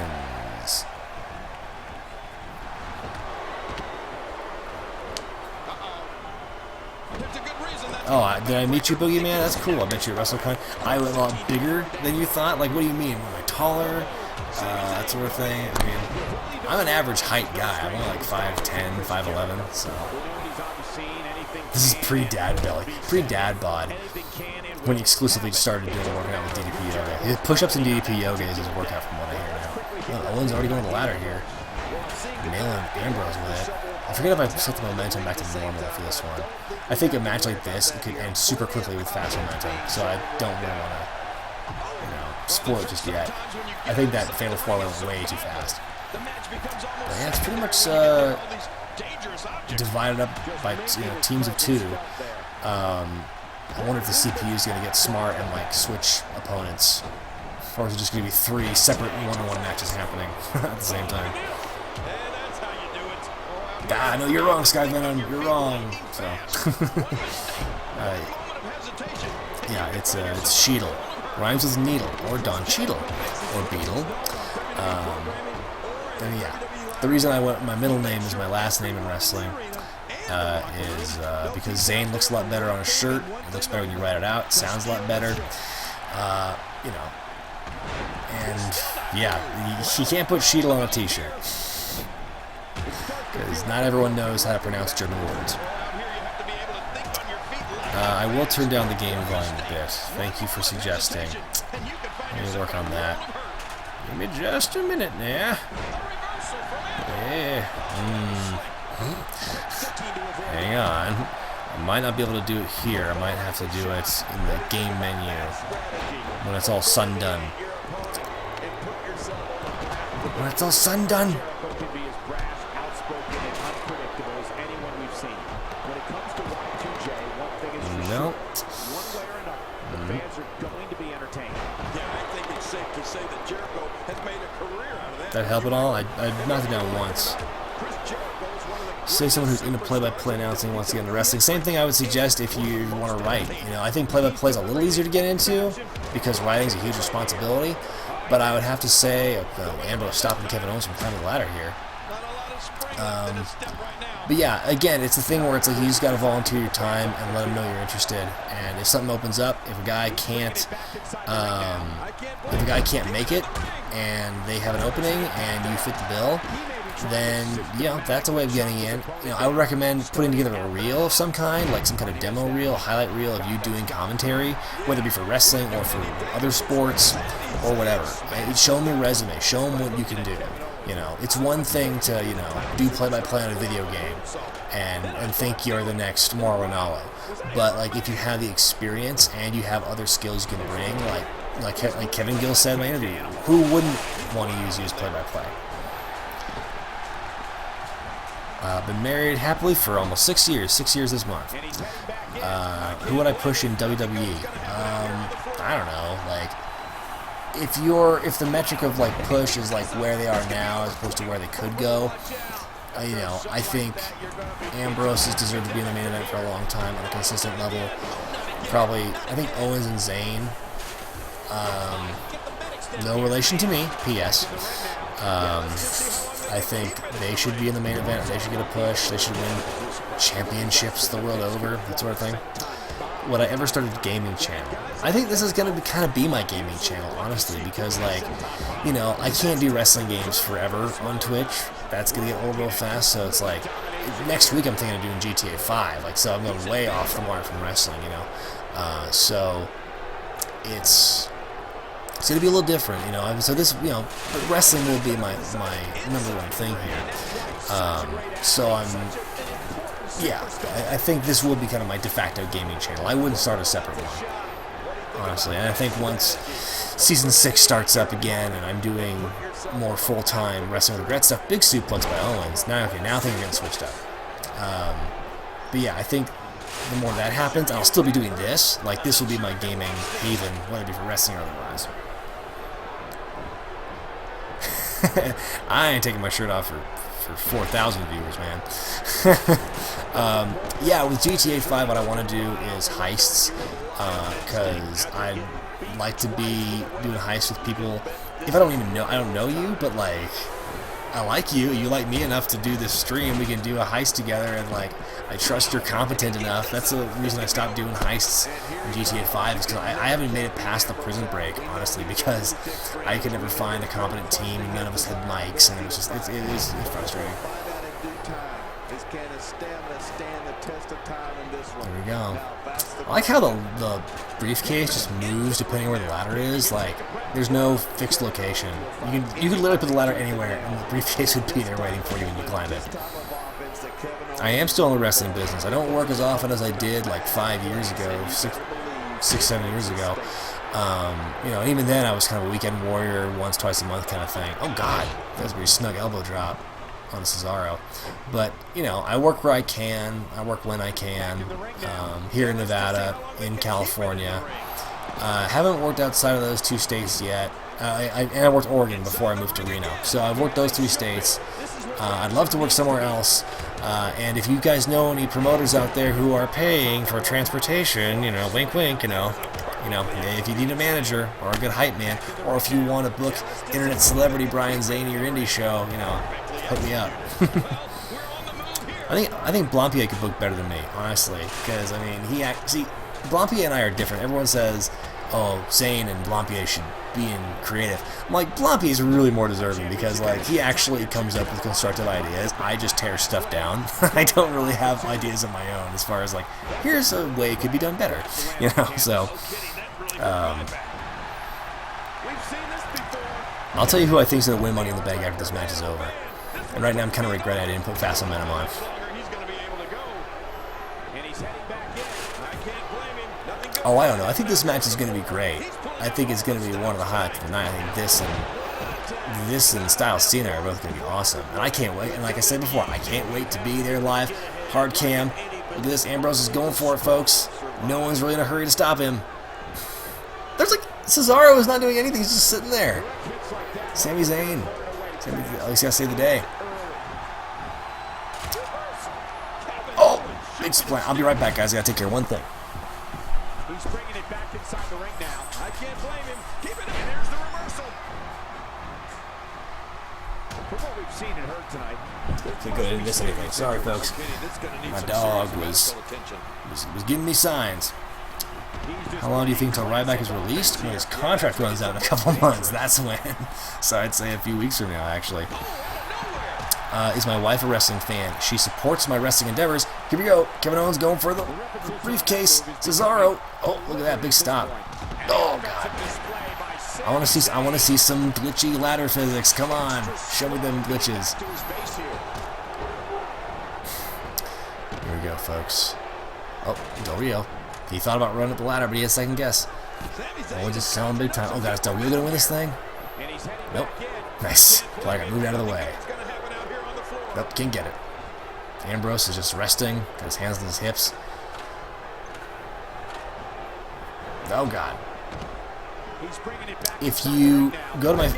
Oh, did I meet you, Boogeyman? That's cool. I bet you at WrestleCon. I was a lot bigger than you thought. Like, what do you mean? Am I taller? That sort of thing. I mean, I'm an average height guy. I'm only like 5'10", 5'11", so. This is pre-dad belly. Pre-dad bod. When he exclusively started doing workout with DDP yoga. His push-ups and DDP yoga is his workout from what I hear now. Oh, Owen's already going to the ladder here. Nailing Ambrose with it. I forget if I set the momentum back to normal for this one. I think a match like this, it could end super quickly with fast momentum, so I don't really want to, sport just yet. I think that Fatal 4-Way went way too fast. But yeah, it's pretty much divided up by teams of 2. I wonder if the CPU is going to get smart and like switch opponents, or is it just going to be 3 separate one-on-one matches happening at the same time? Ah, no, you're wrong, Sky Venom. You're wrong. So, yeah, it's Cheadle. Rhymes with needle, or Don Cheadle, or Beetle. And yeah, the reason my middle name is my last name in wrestling is because Zane looks a lot better on a shirt. It looks better when you write it out. It sounds a lot better. And yeah, you can't put Cheadle on a t-shirt. Because not everyone knows how to pronounce German words. I will turn down the game volume a bit. Thank you for suggesting. Let me work on that. Give me just a minute now. Yeah. Hang on. I might not be able to do it here. I might have to do it in the game menu when it's all done. When it's all done. No. Fans are going to be entertained. Yeah, I think it's safe to say that Jericho has made a career out of that. That help at all? I knocked it down once. Say someone who's into play-by-play announcing wants to get into wrestling. Same thing I would suggest if you want to write. I think play-by-play is a little easier to get into because writing is a huge responsibility. But I would have to say, Ambrose stopping Kevin Owens from climbing the ladder here. But yeah, again, it's the thing where it's like you just got to volunteer your time and let them know you're interested. And if something opens up, if a guy can't make it, and they have an opening and you fit the bill, then that's a way of getting in. I would recommend putting together a reel of some kind, like some kind of demo reel, a highlight reel of you doing commentary, whether it be for wrestling or for other sports or whatever. Show them your resume. Show them what you can do. It's one thing to, do play-by-play on a video game and think you're the next Mauro Ranallo. But, like, if you have the experience and you have other skills you can bring, like Kevin Gill said in my interview, who wouldn't want to use you as play-by-play? Been married happily for almost 6 years. 6 years this month. Who would I push in WWE? I don't know, like... If the metric of like push is like where they are now as opposed to where they could go, I think Ambrose has deserved to be in the main event for a long time on a consistent level. Probably, I think Owens and Zayn. No relation to me. P.S. I think they should be in the main event. They should get a push. They should win championships the world over. That sort of thing. Would I ever start a gaming channel? I think this is going to kind of be my gaming channel, honestly, because, like, I can't do wrestling games forever on Twitch. That's going to get old real fast, so it's like, next week I'm thinking of doing GTA 5, so I'm going way off the mark from wrestling, so it's going to be a little different, so this, but wrestling will be my number one thing here, so I think this will be kind of my de facto gaming channel. I wouldn't start a separate one, honestly. And I think once Season 6 starts up again and I'm doing more full-time Wrestling with Wregret stuff, big suplex by Owens. Now things are getting switched up. But yeah, I think the more that happens, I'll still be doing this. Like, this will be my gaming haven, whether it be for wrestling or otherwise. I ain't taking my shirt off for 4,000 viewers, man. Yeah, with GTA 5, what I want to do is heists, because I'd like to be doing heists with people. If I don't know you, but like, I like you, you like me enough to do this stream, we can do a heist together, and like, I trust you're competent enough. That's the reason I stopped doing heists in GTA 5, is because I haven't made it past the prison break, honestly, because I could never find a competent team, and none of us had mics, and it was just, it is frustrating. There we go. I like how the briefcase just moves depending on where the ladder is. Like, there's no fixed location. You could literally put the ladder anywhere, and the briefcase would be there waiting for you when you climb it. I am still in the wrestling business. I don't work as often as I did like 5 years ago, 6, 7 years ago. You know, even then I was kind of a weekend warrior, once, twice a month kind of thing. Oh God, that's a pretty snug elbow drop on Cesaro. But, you know, I work where I can. I work when I can. Here in Nevada, in California. Haven't worked outside of those 2 states yet. And I worked Oregon before I moved to Reno. So I've worked those 3 states. I'd love to work somewhere else. And if you guys know any promoters out there who are paying for transportation, you know, wink wink, you know, if you need a manager or a good hype man, or if you want to book internet celebrity Brian Zane your indie show, you know, hook me up. I think Blampier could book better than me, honestly, because I mean Blampier and I are different. Everyone says, oh, Zane and Blampier should be in creative. I'm like, Blampier is really more deserving because like he actually comes up with constructive ideas. I just tear stuff down. I don't really have ideas of my own as far as like, here's a way it could be done better, you know. So I'll tell you who I think is going to win Money in the Bank after this match is over. And right now I'm kind of regret I didn't put Fast Momentum on. Oh, I don't know. I think this match is going to be great. I think it's going to be one of the highlights of the night. I think this and Styles Cena are both going to be awesome. And I can't wait. And like I said before, I can't wait to be there live. Hard cam. Look at this. Ambrose is going for it, folks. No one's really in a hurry to stop him. There's like, Cesaro is not doing anything. He's just sitting there. Sami Zayn. At least got to save the day. Oh, big splat. I'll be right back, guys. I got to take care of one thing. He's bringing it back inside the ring now. I can't blame him. Keep it in. There's the reversal. From what we've seen and heard tonight. I didn't miss anything. Sorry, folks. My dog was giving me signs. How long do you think till Ryback is released? When his contract runs out in a couple months. That's when. So I'd say a few weeks from now, actually. Is my wife a wrestling fan? She supports my wrestling endeavors. Here we go. Kevin Owens going for the briefcase. Cesaro. Oh, look at that big stop. Oh God. I want to see some glitchy ladder physics. Come on, show me them glitches. Here we go, folks. Oh, Del Rio. He thought about running up the ladder, but he had a second guess. Owens just selling big time. Oh God, is Del Rio gonna win this thing? Nope. Nice. Flag got moved out of the way. Nope, can't get it. Ambrose is just resting, got his hands on his hips. Oh God. If you go to my,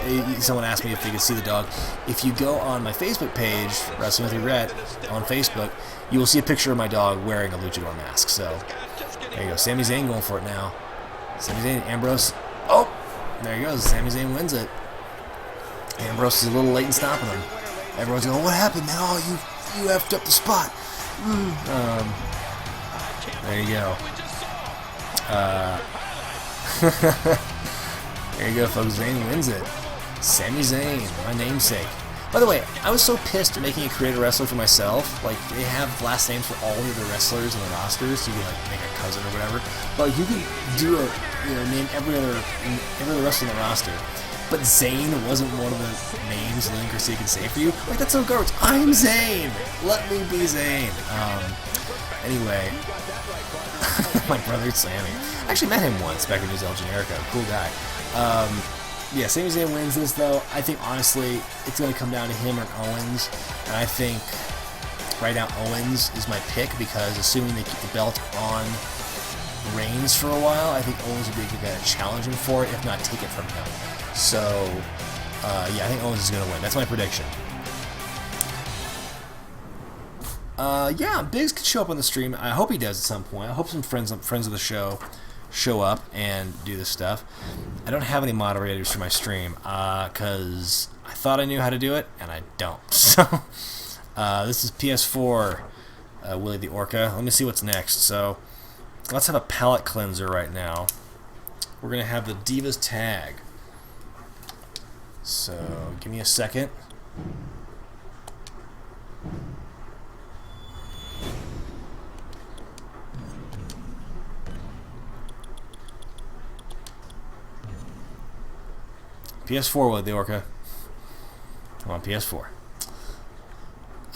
someone asked me if they could see the dog. If you go on my Facebook page, Wrestling with Wregret, on Facebook, you will see a picture of my dog wearing a luchador mask. So there you go. Sami Zayn going for it now. Sami Zayn, Ambrose. Oh, there he goes. Sami Zayn wins it. Ambrose is a little late in stopping him. Everyone's going, what happened, man? Oh, you effed up the spot. There you go. There you go, folks. Zayn wins it. Sami Zayn, my namesake. By the way, I was so pissed making a creator wrestler for myself. Like, they have last names for all of the wrestlers in the rosters, so you can like make a cousin or whatever. But like, you can do name every other wrestler in the roster. But Zayn wasn't one of the names Lynn Garcia can say for you. Like, that's so garbage. I'm Zayn. Let me be Zayn. Anyway, my brother Sammy. I actually met him once back when he was El Generico. Cool guy. Yeah, Sami Zayn wins this, though. I think, honestly, it's going to come down to him or Owens. And I think, right now, Owens is my pick because assuming they keep the belt on Reigns for a while, I think Owens would be a good guy to challenge him for it, if not take it from him. So, yeah, I think Owens is going to win. That's my prediction. Yeah, Biggs could show up on the stream. I hope he does at some point. I hope some friends of the show up and do this stuff. I don't have any moderators for my stream because I thought I knew how to do it, and I don't. So, this is PS4 Willie the Orca. Let me see what's next. So, let's have a palate cleanser right now. We're going to have the Divas tag. So, give me a second. PS4 with the Orca. I'm on PS4.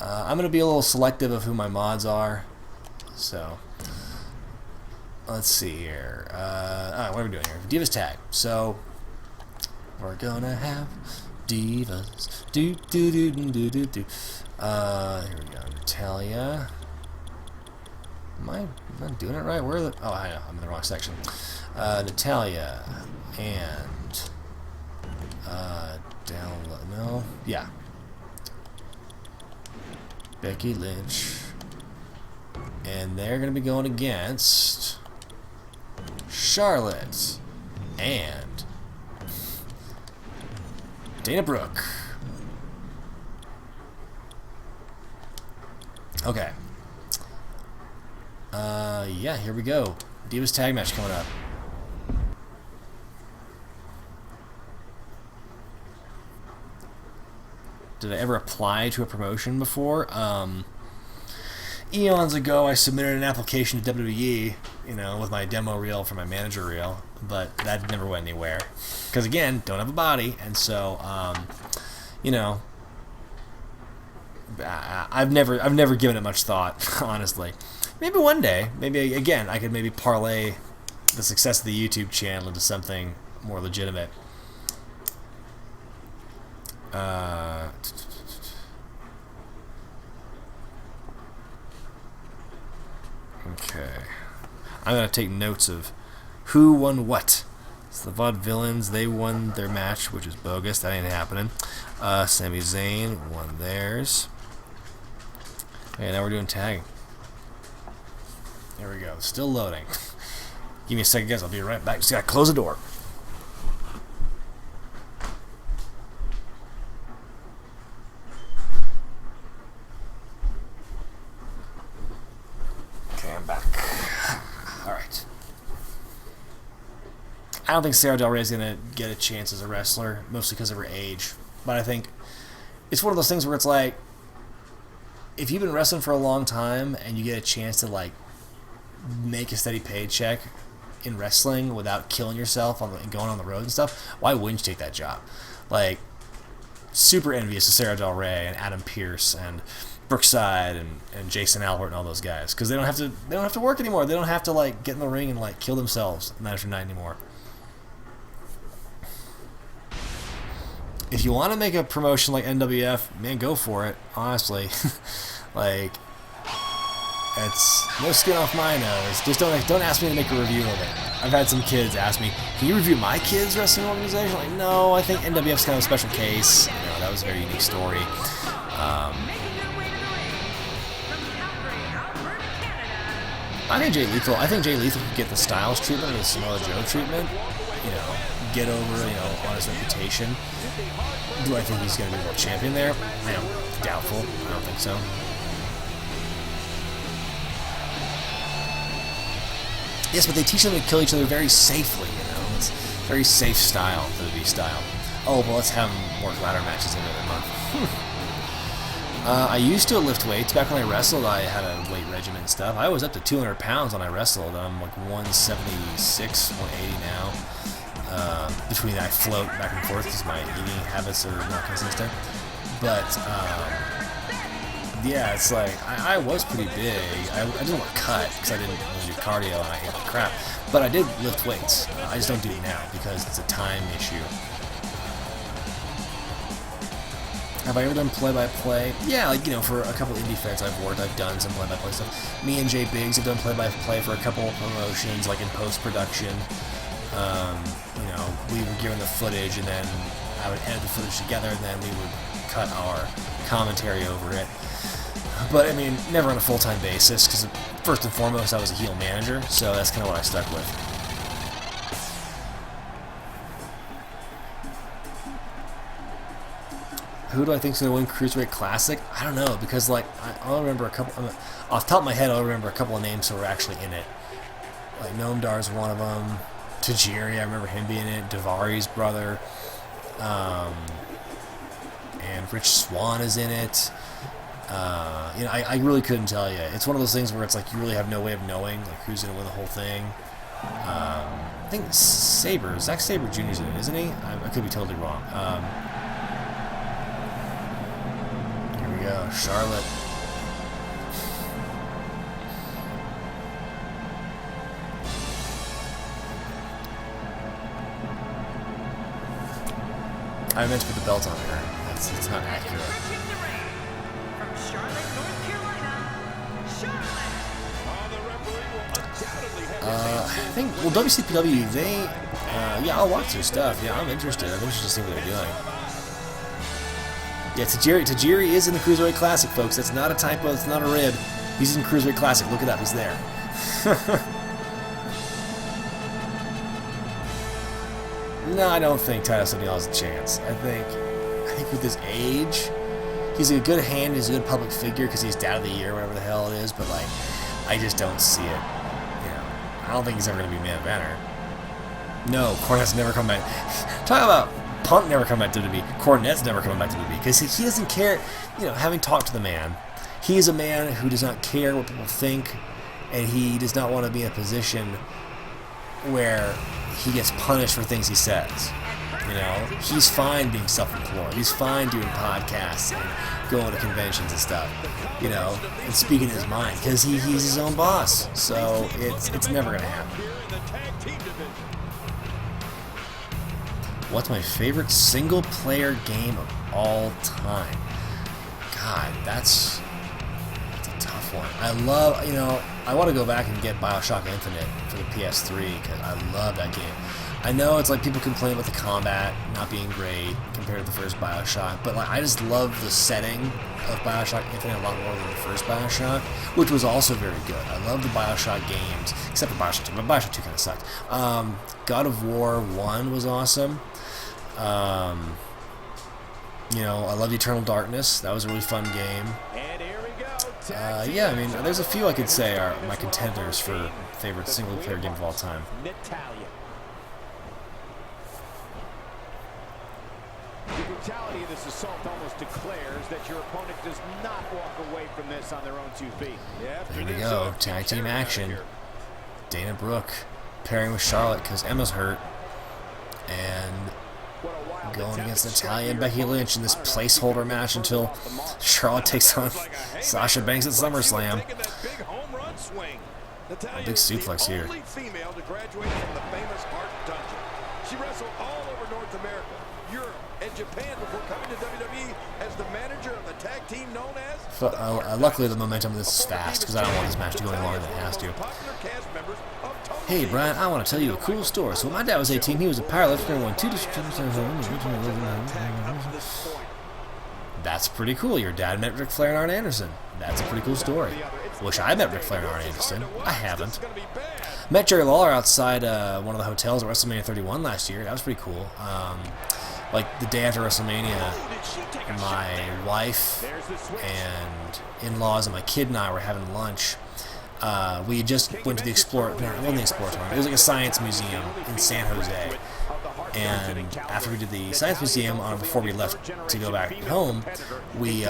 I'm going to be a little selective of who my mods are. So, let's see here. What are we doing here? Divas tag. So we're gonna have divas. Do do do do do do do. Here we go. Natalia. Am I not doing it right? Where are the? Oh, I know. I'm in the wrong section. Natalia and down low. No. Yeah. Becky Lynch. And they're going to be going against Charlotte and Dana Brooke. Okay. Yeah, here we go. Divas tag match coming up. Did I ever apply to a promotion before? Eons ago, I submitted an application to WWE, with my demo reel for my manager reel, but that never went anywhere. Because again, don't have a body, and so, I've never given it much thought, honestly. Maybe one day, maybe again, I could maybe parlay the success of the YouTube channel into something more legitimate. Okay. I'm going to take notes of who won what. So the Vaudevillains, they won their match, which is bogus. That ain't happening. Sami Zayn won theirs. Okay, now we're doing tagging. There we go. Still loading. Give me a second, guys. I'll be right back. Just got to close the door. I'm back. Alright. I don't think Sarah Del Rey is going to get a chance as a wrestler, mostly because of her age. But I think it's one of those things where it's like, if you've been wrestling for a long time and you get a chance to like make a steady paycheck in wrestling without killing yourself and going on the road and stuff, why wouldn't you take that job? Like, super envious of Sarah Del Rey and Adam Pearce and Brookside and Jason Albert and all those guys, because they don't have to work anymore. They don't have to like get in the ring and like kill themselves night after night anymore. If you want to make a promotion like NWF, man, go for it. Honestly, like, it's no skin off my nose. Just don't ask me to make a review of it. I've had some kids ask me, "Can you review my kids' wrestling organization?" Like, no, I think NWF's kind of a special case. That was a very unique story. I think Jay Lethal could get the Styles treatment or the Samoa Joe treatment. Get over, on his reputation. Do I think he's going to be world champion there? I am doubtful. I don't think so. Yes, but they teach them to kill each other very safely, It's very safe style, WWE style. Oh, well, let's have them work ladder matches every month. I used to lift weights. Back when I wrestled, I had a weight regimen and stuff. I was up to 200 pounds when I wrestled. I'm like 176, 180 now. Between that, I float back and forth because my eating habits are not consistent. But, yeah, it's like, I was pretty big. I didn't want to cut because I didn't really do cardio and I ate like crap. But I did lift weights. I just don't do it now because it's a time issue. Have I ever done play-by-play? Yeah, like, for a couple indie feds I've worked, I've done some play-by-play stuff. Me and Jay Biggs have done play-by-play for a couple of promotions, like in post-production. We were given the footage, and then I would edit the footage together, and then we would cut our commentary over it. But, I mean, never on a full-time basis, because first and foremost, I was a heel manager, so that's kind of what I stuck with. Who do I think is going to win Cruiserweight Classic? I don't know, because, like, I'll remember a couple... off the top of my head, I'll remember a couple of names who were actually in it. Like, Noam Dar's one of them. Tajiri, I remember him being in it. Davari's brother. And Rich Swann is in it. I really couldn't tell you. It's one of those things where it's like you really have no way of knowing like who's going to win the whole thing. I think Zack Sabre Jr. is in it, isn't he? I could be totally wrong. Here we go. Charlotte. I meant to put the belt on her. It's not accurate. Approaching the ring from Charlotte, North Carolina, Charlotte. I think, well, WCPW, they, yeah, I'll watch their stuff. Yeah, I'm interested. I'm interested to see what they're doing. Yeah, Tajiri is in the Cruiserweight Classic, folks. That's not a typo. It's not a rib. He's in Cruiserweight Classic. Look it up. He's there. No, I don't think Titus O'Neil has a chance. I think with his age, he's a good hand. He's a good public figure because he's Dad of the Year, whatever the hell it is. But like, I just don't see it. I don't think he's ever going to be main eventer. No, Cornette's never come back. Talk about Punk never come back to WWE. Cornette's never coming back to WWE because he doesn't care. Having talked to the man, he is a man who does not care what people think, and he does not want to be in a position where he gets punished for things he says. He's fine being self-employed. He's fine doing podcasts and going to conventions and stuff. And speaking his mind because he's his own boss. So it's never gonna happen. What's my favorite single-player game of all time? God, that's a tough one. I want to go back and get BioShock Infinite for the PS3 because I love that game. I know it's like people complain about the combat not being great compared to the first BioShock, but I just love the setting of BioShock Infinite a lot more than the first BioShock, which was also very good. I love the BioShock games, except for BioShock 2, but BioShock 2 kind of sucked. God of War 1 was awesome. I love Eternal Darkness. That was a really fun game. Yeah, there's a few I could say are my contenders for favorite single-player game of all time. The brutality of this assault almost declares that your opponent does not walk away from this on their own 2 feet. There we go, tag team action. Dana Brooke pairing with Charlotte because Emma's hurt, and going against Natalya and Becky Lynch in this placeholder match until Charlotte takes on Sasha Banks at SummerSlam. A big suplex here. She wrestled all over North America, Europe, and Japan before coming to WWE as the manager of the tag team known as... luckily the momentum of this is fast because I don't want this match to go any longer than it has to. Hey Brian, I want to tell you a cool story. So when my dad was 18, he was a powerlifter and won 2 That's pretty cool. Your dad met Ric Flair and Arn Anderson. That's a pretty cool story. Wish I met Ric Flair and Arn Anderson. I haven't. Met Jerry Lawler outside one of the hotels at WrestleMania 31 last year. That was pretty cool. Like the day after WrestleMania, my wife and in-laws and my kid and I were having lunch. We just went to the Explorer. No, it wasn't the Exploratorium. It was like a science museum in San Jose. And after we did the science museum, before we left to go back home, we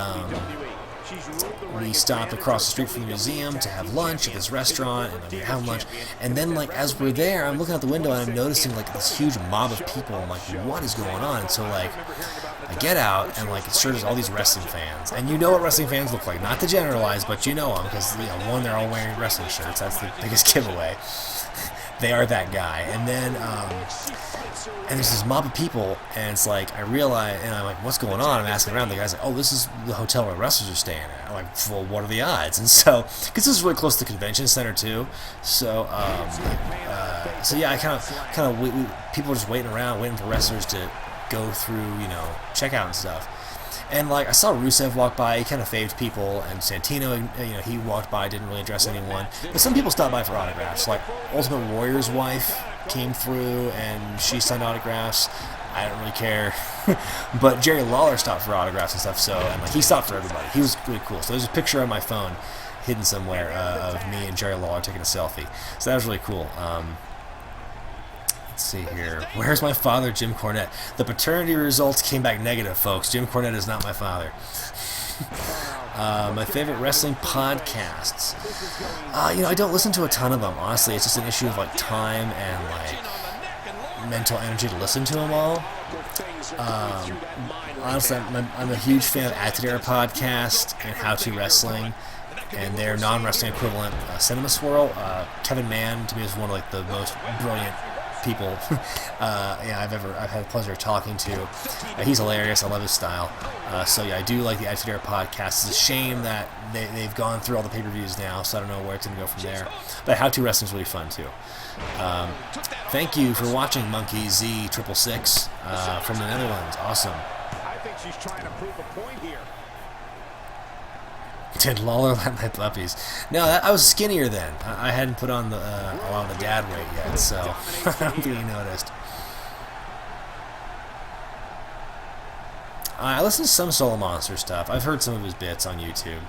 stopped across the street from the museum to have lunch at this restaurant, and we were having lunch. And then, as we're there, I'm looking out the window and I'm noticing this huge mob of people. I'm like, what is going on? And so I get out and it sure there's all these wrestling fans, and you know what wrestling fans look like. Not to generalize, but you know them because one, they're all wearing wrestling shirts. That's the biggest giveaway. They are that guy. And then and there's this mob of people, and it's I realize, and I'm like, what's going on? I'm asking around. The guy's like, oh, this is the hotel where wrestlers are staying at. I'm like, well, what are the odds? And so, because this is really close to the convention center too, so yeah, I kind of people are just waiting around, waiting for wrestlers to go through, check out and stuff. And I saw Rusev walk by, he kind of faved people, and Santino, he walked by, didn't really address anyone. But some people stopped by for autographs. Ultimate Warrior's wife came through, and she signed autographs. I don't really care. But Jerry Lawler stopped for autographs and stuff, so, and he stopped for everybody. He was really cool. So there's a picture on my phone hidden somewhere of me and Jerry Lawler taking a selfie. So that was really cool. Let's see here. Where's my father, Jim Cornette? The paternity results came back negative, folks. Jim Cornette is not my father. My favorite wrestling podcasts. I don't listen to a ton of them, honestly. It's just an issue of time and mental energy to listen to them all. Honestly, I'm a huge fan of Acted Era podcast and How to Wrestling and their non-wrestling equivalent, Cinema Swirl. Kevin Mann, to me, is one of the most brilliant people I've had the pleasure of talking to. He's hilarious. I love his style. So yeah, I do like the Attitude Era podcast. It's a shame that they've gone through all the pay-per-views now, so I don't know where it's going to go from there. But How To Wrestling is really fun too. Thank you for watching Monkey Z666 from the Netherlands. Awesome. I think she's trying to prove a point here. Did Lawler like my puppies? No, I was skinnier then. I hadn't put on a lot of the dad weight yet, so I don't think you noticed. I listen to some Solo Monster stuff. I've heard some of his bits on YouTube.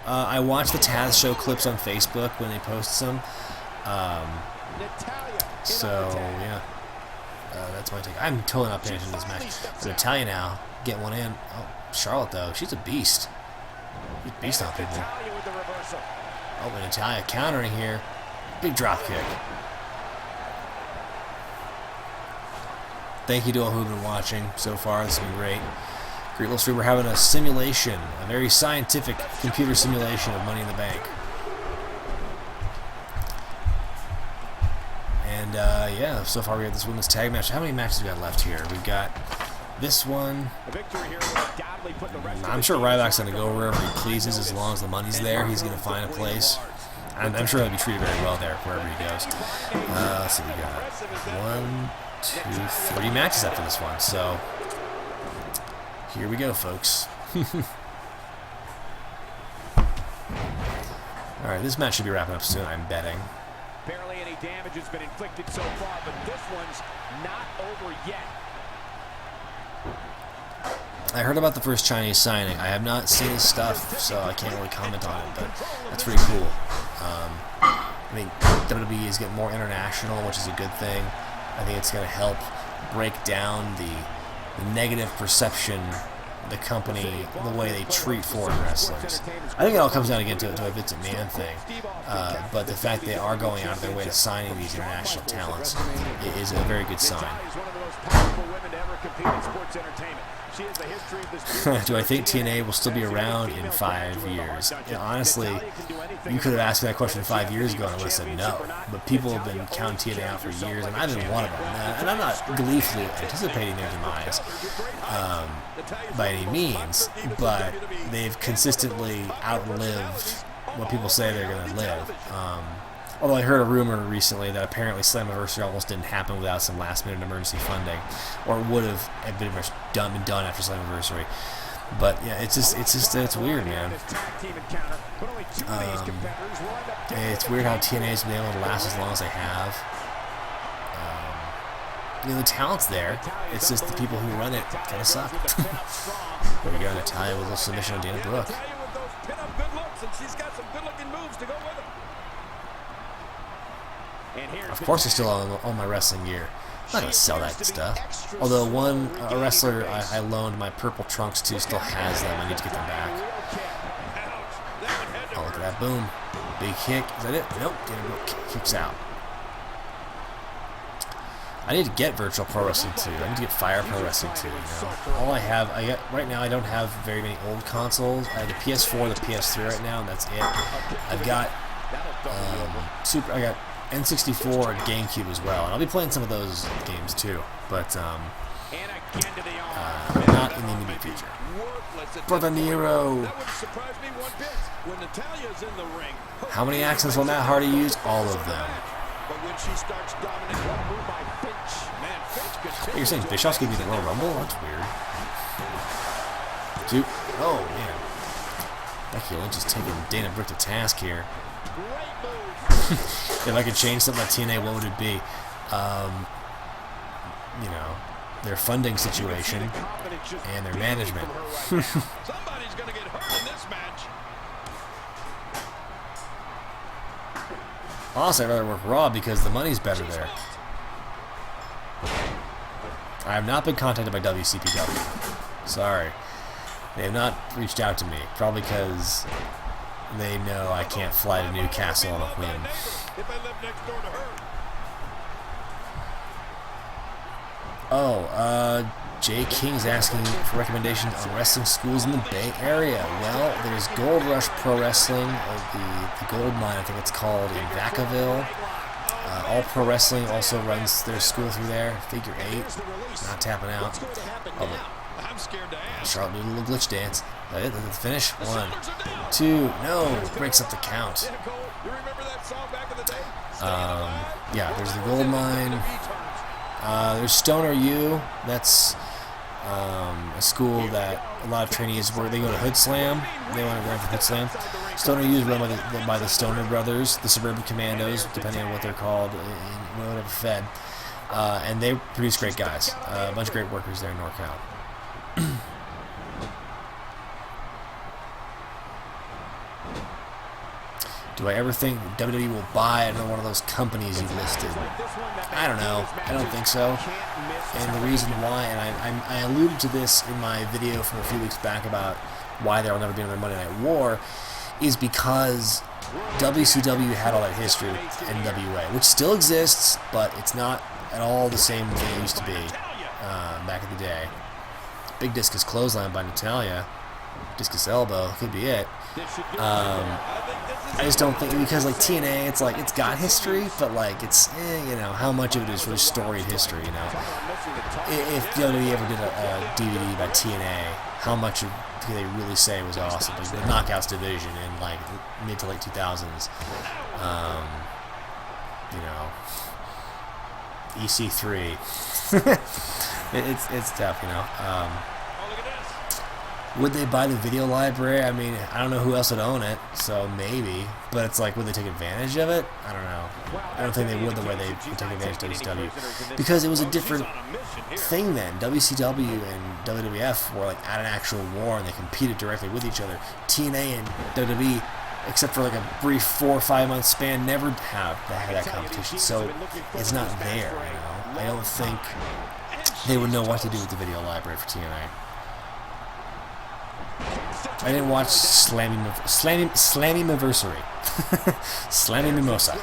I watch the Taz Show clips on Facebook when they post them. So, yeah. That's my take. I'm totally not paying attention to this match. So Natalia now, get one in. Oh, Charlotte, though. She's a beast. She's a beast on people. Oh, but Natalia countering here. Big drop kick. Thank you to all who've been watching so far. This has been great. Great little stream. We're having a simulation, a very scientific computer simulation of Money in the Bank. And yeah, so far we have this women's tag match. How many matches we got left here? We've got this one. I'm sure Ryback's going to go wherever he pleases as long as the money's there. He's going to find a place. I'm sure he'll be treated very well there wherever he goes. Let's see, we got 1, 2, 3 matches after this one. So here we go, folks. All right, this match should be wrapping up soon, I'm betting. Barely any damage has been inflicted so far, but this one's not over yet. I heard about the first Chinese signing. I have not seen his stuff, so I can't really comment on it, but that's pretty cool. I mean, WWE is getting more international, which is a good thing. I think it's going to help break down the negative perception the company, the way they treat foreign wrestlers. I think it all comes down again to a Vince McMahon thing, but the fact they are going out of their way to signing these international talents is a very good sign. Do I think TNA will still be around in 5 years? You know, honestly, you could have asked me that question 5 years ago and I would have said no. But people have been counting TNA out for years, and I've been one of them. And I'm not gleefully anticipating their demise by any means, but they've consistently outlived what people say they're going to live. Although I heard a rumor recently that apparently Slammiversary almost didn't happen without some last-minute emergency funding, or it would have been done after Slammiversary. But yeah, it's weird, man. It's weird how TNA's been able to last as long as they have. You know, the talent's there. It's just the people who run it kind of suck. Here we go, Natalia with a little submission on Dana Brooke. Of course I still own all my wrestling gear. I'm not going to sell that stuff. Although a wrestler I loaned my purple trunks to still has them. I need to get them back. Oh, look at that. Boom. Big kick. Is that it? Nope. Dana Brooke kicks out. I need to get Virtual Pro Wrestling 2. I need to get Fire Pro Wrestling 2. You know? All I have, right now I don't have very many old consoles. I have the PS4, the PS3 right now, and that's it. I've got I got N64 and GameCube as well, and I'll be playing some of those games too, but not in the immediate future. Brother Nero! How many accents will Matt Hardy use? All of them. You're saying Bischoff's gonna be the Royal Rumble? That's weird. Oh man, Becky Lynch is taking Dana Brooke to task here. If I could change something at TNA, what would it be? You know, their funding situation and their management. Somebody's going to get hurt in this match. Honestly, I'd rather work Raw because the money's better there. I have not been contacted by WCPW. Sorry. They have not reached out to me. Probably because they know I can't fly to Newcastle on a whim. Oh, Jay King's asking for recommendations on wrestling schools in the Bay Area. Well, there's Gold Rush Pro Wrestling, the Gold Mine, I think it's called, in Vacaville. All Pro Wrestling also runs their school through there. Figure 8. Not tapping out. Charlotte did a little glitch dance. That it? That's the finish? 1, 2. No. Breaks up the count. Yeah, there's the gold mine. There's Stoner U. That's a school that a lot of trainees work. They go to Hood Slam. They want to run for Hood Slam. Stoner U is run by the Stoner Brothers, the Suburban Commandos, depending on what they're called, in whatever fed. And they produce great guys. A bunch of great workers there in NorCal. Do I ever think WWE will buy another one of those companies you listed? I don't know. I don't think so. And the reason why, and I alluded to this in my video from a few weeks back about why there will never be another Monday Night War, is because WCW had all that history with NWA, which still exists, but it's not at all the same thing it used to be back in the day. Big Discus Clothesline by Natalya. Discus Elbow, could be it. I just don't think, because like TNA, it's like, it's got history, but like it's, you know, how much of it is really storied history, you know? If WWE ever did a DVD by TNA, how much do they really say was awesome? Like the Knockouts division in like mid to late 2000s, you know, EC3. it's tough, you know. Would they buy the video library? I mean, I don't know who else would own it, so maybe. But it's like, would they take advantage of it? I don't know. I don't think they would the way they would take advantage of WCW. Because it was a different thing then. WCW and WWF were like at an actual war, and they competed directly with each other. TNA and WWE, except for like a brief 4 or 5 month span, never have that competition. So it's not there, you know. I don't think they would know what to do with the video library for TNA. I didn't watch Slammy Miversary. Slammy Mimosa.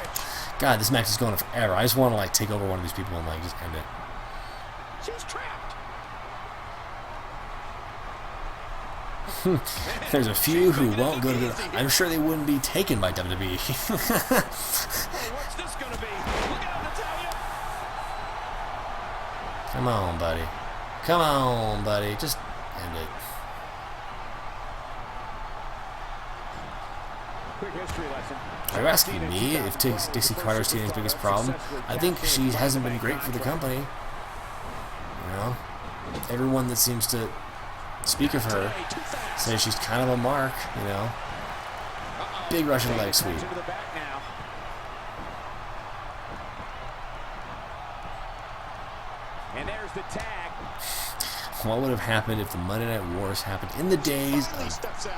God, this match is going on forever. I just want to like take over one of these people and like just end it. She's trapped. There's a few who won't go to the... I'm sure they wouldn't be taken by WWE. What's this gonna be? Look out, Natalya. Come on, buddy. Come on, buddy. Just end it. Quick history lesson. Are you asking me if Dixie Carter's TNA's biggest problem? I think she hasn't been great for the company. You know, everyone that seems to speak of her says she's kind of a mark. You know, big Russian leg sweep. And there's the tag. What would have happened if the Monday Night Wars happened in the days of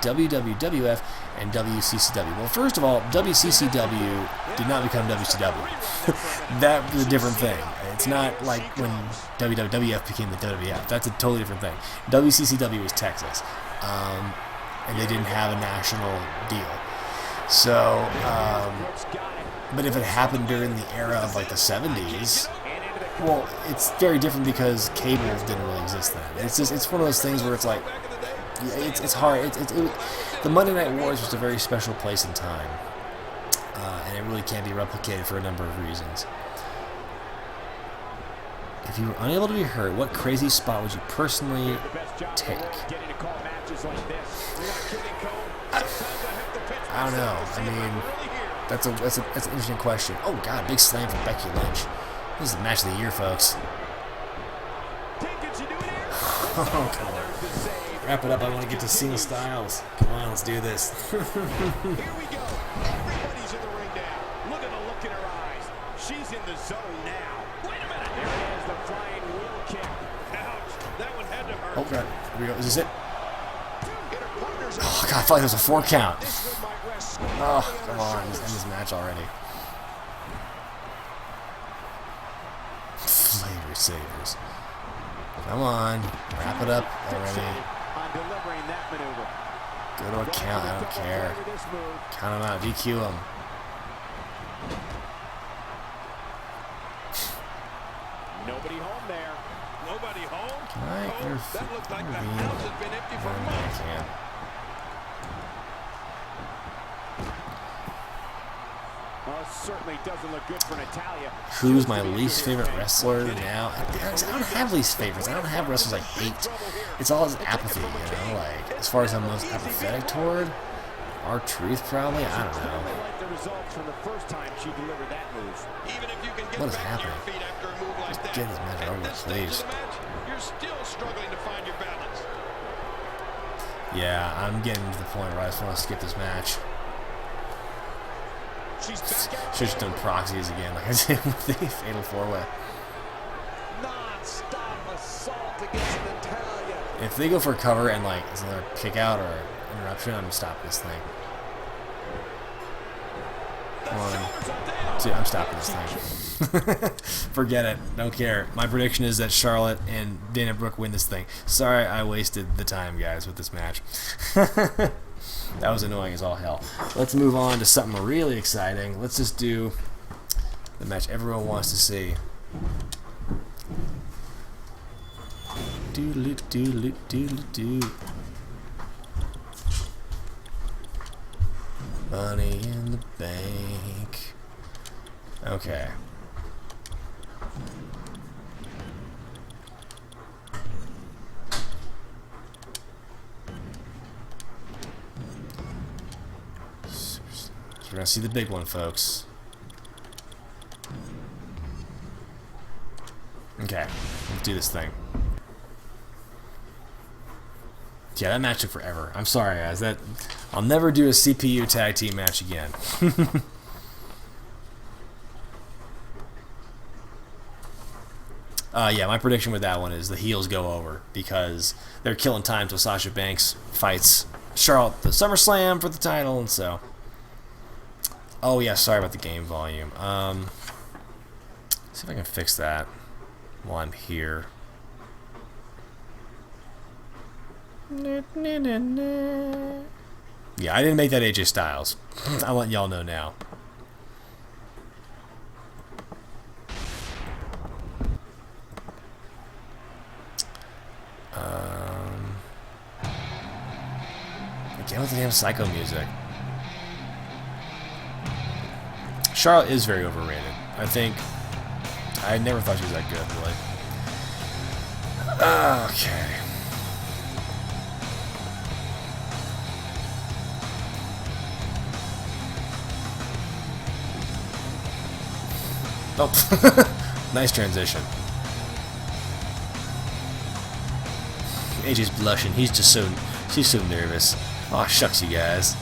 WWF and WCCW? Well, first of all, WCCW did not become WCW. That was a different thing. It's not like when WWF became the WWF. That's a totally different thing. WCCW was Texas, and they didn't have a national deal. So, but if it happened during the era of like the 70s, well, it's very different because cable didn't really exist then. It's one of those things where it's like, it's hard. The Monday Night Wars was a very special place in time, and it really can't be replicated for a number of reasons. If you were unable to be hurt, what crazy spot would you personally take? I don't know. I mean, that's an interesting question. Oh God, big slam for Becky Lynch. This is the match of the year, folks. Oh, come on. Wrap it up. I want to get to Cena Styles. Come on, let's do this. Here we go. Everybody's in the ring now. Look at the look in her eyes. She's in the zone now. Wait a minute. There it is, the flying wheel kick. Ouch. That one had to hurt. Oh, God. Here we go. Is this it? Oh, God, I felt like there was a 4 count. Oh, come on. Let's end this match already. Flavor savers. Come on. Wrap it up already. Go to a count. I don't care. Count him out. DQ him. Nobody home there. Nobody home? Can I intervene? That looks like the house has been empty for months. I can. Well, certainly doesn't look good for Natalya. Who's my least favorite wrestler now? I don't have least favorites. I don't have wrestlers I hate. It's all just apathy, you know? Like, as far as I'm most apathetic toward, R-Truth probably? I don't know. What is happening? Just get this match over, please. You're still struggling to find your balance. Yeah, I'm getting to the point where I just want to skip this match. Should have done proxies again, like I did with the Fatal 4-Way. Non-stop assault against Natalya. If they go for a cover and like it's another kick out or interruption, I'm gonna stop this thing. 1, 2, I'm stopping this thing. Forget it. Don't care. My prediction is that Charlotte and Dana Brooke win this thing. Sorry I wasted the time, guys, with this match. That was annoying as all hell. Let's move on to something really exciting. Let's just do the match everyone wants to see. Do. Money in the bank. Okay. We're gonna see the big one, folks. Okay, let's do this thing. Yeah, that match took forever. I'm sorry, guys. I'll never do a CPU tag team match again. Yeah, my prediction with that one is the heels go over because they're killing time till Sasha Banks fights Charlotte the SummerSlam for the title, and so. Oh yeah, sorry about the game volume. See if I can fix that while I'm here. Yeah, I didn't make that AJ Styles. I'll let y'all know now. Again with the damn psycho music. Charlotte is very overrated. I never thought she was that good, really. Okay. Oh, nice transition. AJ's blushing. She's so nervous. Aw, shucks, you guys.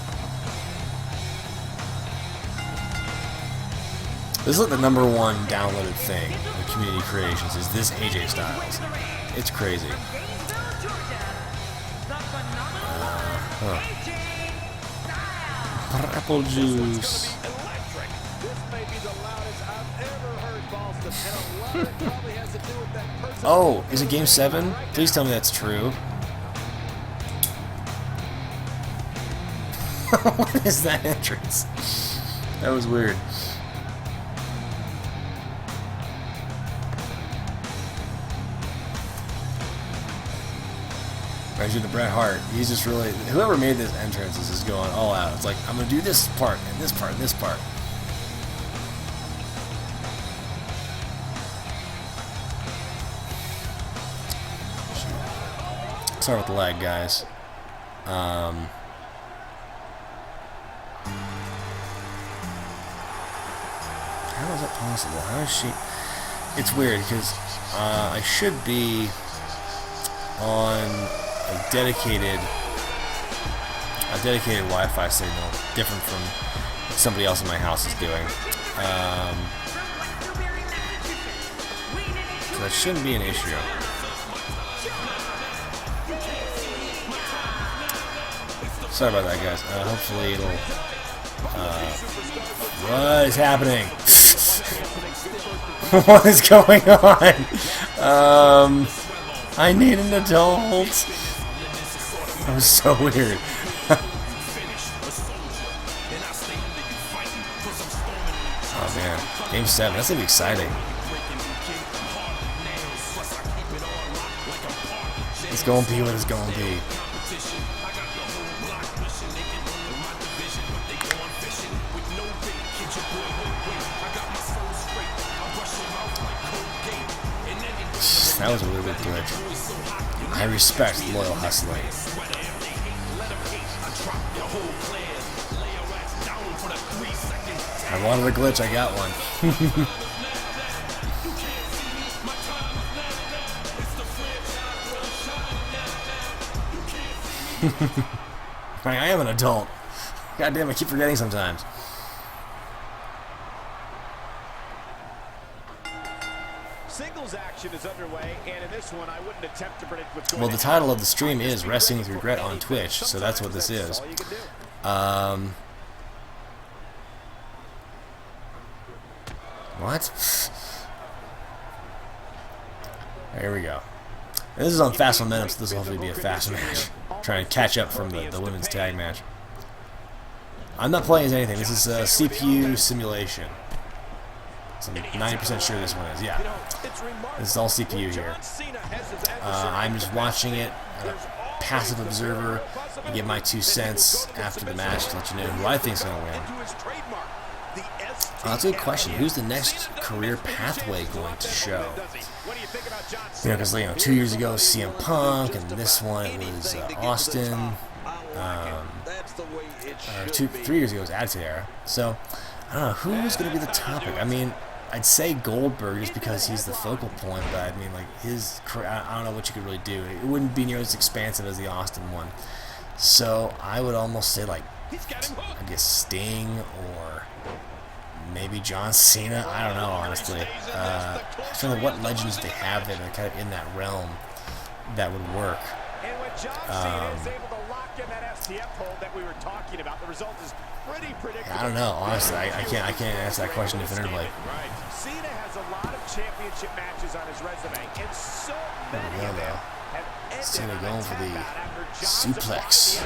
This is like the #1 downloaded thing in community creations is this AJ Styles. It's crazy. Apple juice. Oh, is it Game 7? Please tell me that's true. What is that entrance? That was weird. Actually, the Bret Hart, he's just really, whoever made this entrance is just going all out. It's like, I'm going to do this part, and this part, and this part. Sorry about the lag, guys. How is that possible? How is she? It's weird, because I should be on a dedicated Wi-Fi signal, different from what somebody else in my house is doing. So that shouldn't be an issue. Sorry about that, guys. Hopefully it'll. What is happening? What is going on? I need an adult. That was so weird. Oh man, Game 7. That's gonna be exciting. It's gonna be what it's gonna be. That was a really good glitch. I respect loyal hustling. I wanted a glitch, I got one. I am an adult. God damn, I keep forgetting sometimes. Singles action is underway, and in this one, I wouldn't attempt to predict what's going Well, to the title of the stream is Wrestling with Regret on Twitch, so that's what this is. What? Here we go. This is on fast momentum, so this will hopefully be a fast match. Trying to catch up from the women's tag match. I'm not playing as anything. This is a CPU simulation. So I'm 90% sure this one is. Yeah. This is all CPU here. I'm just watching it. I'm a passive observer. I give my 2 cents after the match to let you know who I think is going to win. That's a good question. Who's the next career pathway going to show? You know, because 2 years ago CM Punk, and this one was Austin. Or 3 years ago was Attitude Era. So I don't know who's going to be the topic. I mean, I'd say Goldberg just because he's the focal point, but I mean, like his career, I don't know what you could really do. It wouldn't be near as expansive as the Austin one. So I would almost say like I guess Sting or maybe John Cena. I don't know, honestly. I don't know what legends they have that are kind of in that realm that would work. I don't know, honestly. I can't answer that question definitively. Cena has a lot of championship matches on his resume, and so many of them have ended Cena going for the suplex.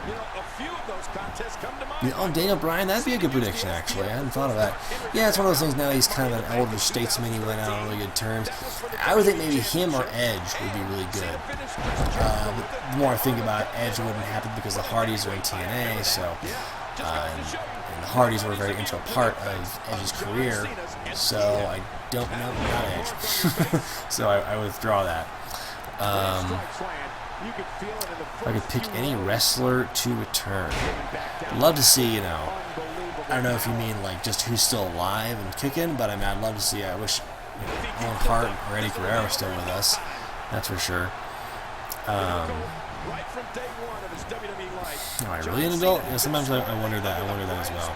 You know, a few of those contests come to mind. Oh, Daniel Bryan, that'd be a good prediction, actually. I hadn't thought of that. Yeah, it's one of those things now. He's kind of an elder statesman. He went out on really good terms. I would think maybe him or Edge would be really good. But the more I think about it, Edge wouldn't happen because the Hardys are in TNA, so and the Hardys were a very integral part of Edge's career. So I don't know about Edge. So I withdraw that. If I could pick any wrestler to return, I'd love to see, I don't know if you mean like just who's still alive and kicking, but I mean, I'd love to see, I wish Owen Hart or Eddie Guerrero were still with us, that's for sure. Am I really an adult? Yeah, sometimes I wonder that as well.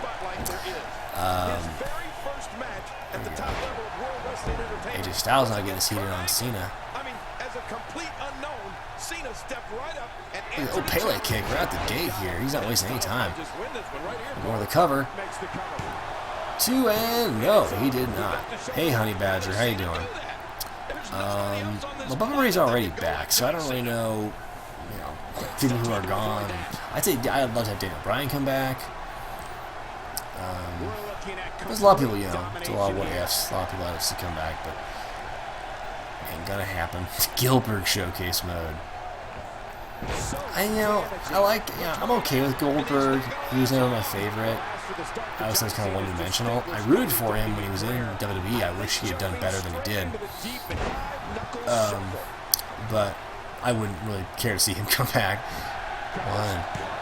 AJ Styles not getting heated on Cena. Cena stepped right up and oh, Pele kick right out the gate here. He's not wasting any time. More the cover. 2 and no, he did not. Hey, Honey Badger, how you doing? Well, Bubba Ray's already back, so I don't really know, people who are gone. I'd say I'd love to have Daniel Bryan come back. There's a lot of people, it's a lot of what ifs. A lot of people have to come back, but ain't gonna happen. Gilbert showcase mode. I'm okay with Goldberg. He was never my favorite. I was kind of one-dimensional. I rooted for him when he was in WWE. I wish he had done better than he did. But I wouldn't really care to see him come back.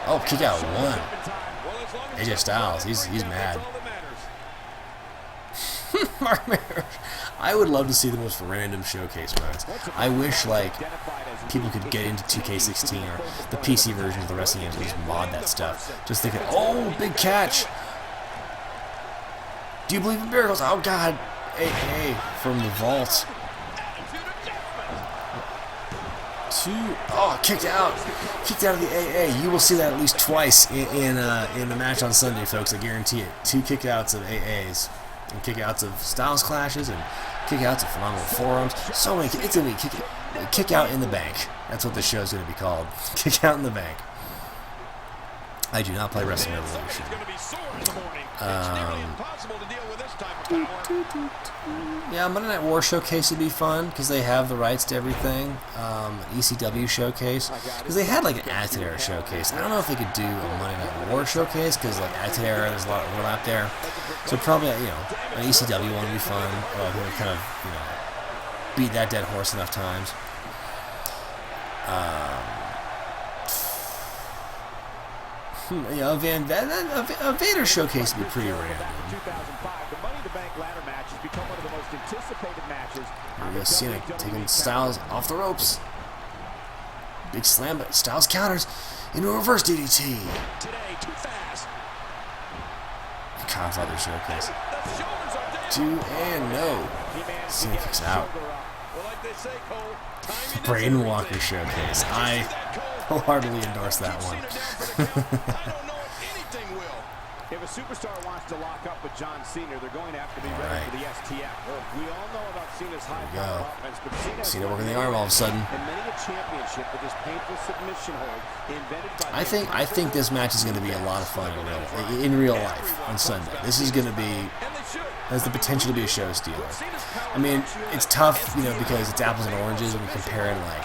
1. Oh, kick out 1. AJ Styles, he's mad. Mark Marriage. I would love to see the most random showcase modes. I wish, people could get into 2K16 or the PC version of the wrestling games and just mod that stuff. Just thinking, oh, big catch. Do you believe in miracles? Oh, God. Hey, from the vault. 2. Oh, kicked out. Kicked out of the AA. You will see that at least twice in the match on Sunday, folks. I guarantee it. 2 kickouts of AAs. And kickouts of Styles clashes and kickouts of phenomenal forearms. So many. It's going to be kick out in the bank. That's what this show is going to be called. Kick out in the bank. I do not play Wrestling Revolution. Yeah, Monday Night War Showcase would be fun because they have the rights to everything. ECW Showcase because they had an Attitude Era Showcase. I don't know if they could do a Monday Night War Showcase because Attitude Era, there's a lot of overlap there. So probably an ECW one would be fun. Kind of beat that dead horse enough times. A Vader showcase would be pretty random. 2005, the Money in the Bank ladder match has become one of the most anticipated matches. Here we go, Cena taking Styles off the ropes. Big slam, but Styles counters into a reverse DDT. Today, too fast. Godfather showcase. 2 and no. Cena kicks out. Braden Walker showcase. I wholeheartedly endorse that one. If a superstar wants to lock up with John Cena, they're going to have to be ready for the STF. We all know about Cena's high-power offense, but Cena working the arm all of a sudden. And many a championship with this painful submission hold invented by I think this match is going to be a lot of fun in real life on Sunday. This is going to be has the potential to be a show stealer. I mean, it's tough, you know, because it's apples and oranges when you're comparing like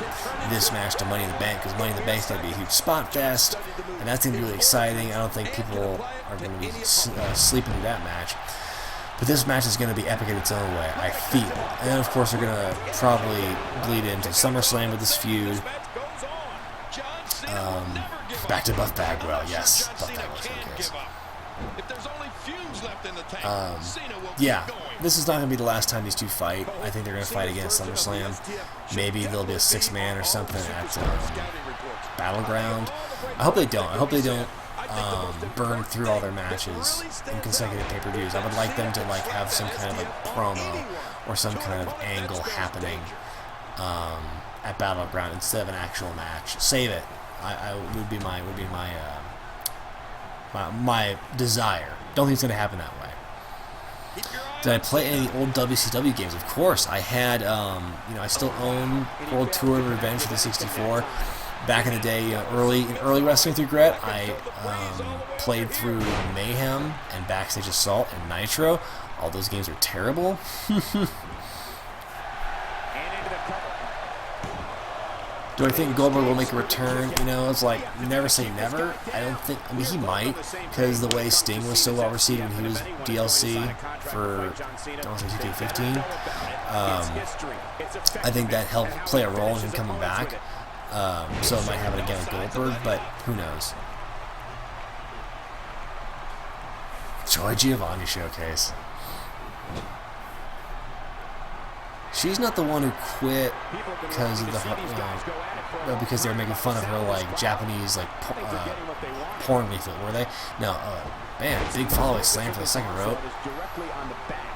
this match to Money in the Bank, because Money in the Bank is going to be a huge spot fest, and that's going to be really exciting. I don't think people are going to be sleeping through that match. But this match is going to be epic in its own way, I feel. And then, of course, they're going to probably bleed into SummerSlam with this feud. Back to Buff Bagwell, yes. Buff Bagwell showcase. Yeah, this is not going to be the last time these two fight. I think they're going to fight again at SummerSlam. Maybe there'll be a 6-man or something at Battleground. I hope they don't. I hope they don't burn through all their matches in consecutive pay-per-views. I would like them to like have some kind of like promo or some kind of angle happening at Battleground instead of an actual match. Save it. I would be my desire. Don't think it's going to happen that way. Did I play any old WCW games? Of course. I had, I still own World Tour of Revenge for the 64. Back in the day, early wrestling through Wregret, I played through Mayhem and Backstage Assault and Nitro. All those games are terrible. Do I think Goldberg will make a return? You know, it's like, never say never. I don't think, I mean, he might, because the way Sting was so well received when he was DLC for, I don't know, 2K16. I think that helped play a role in him coming back. So it might have it again with Goldberg, but who knows. Joy Giovanni showcase. She's not the one who quit because of because they were making fun of her like Japanese like porn leaflet, were they? No, man, big follow-away slam for the second rope.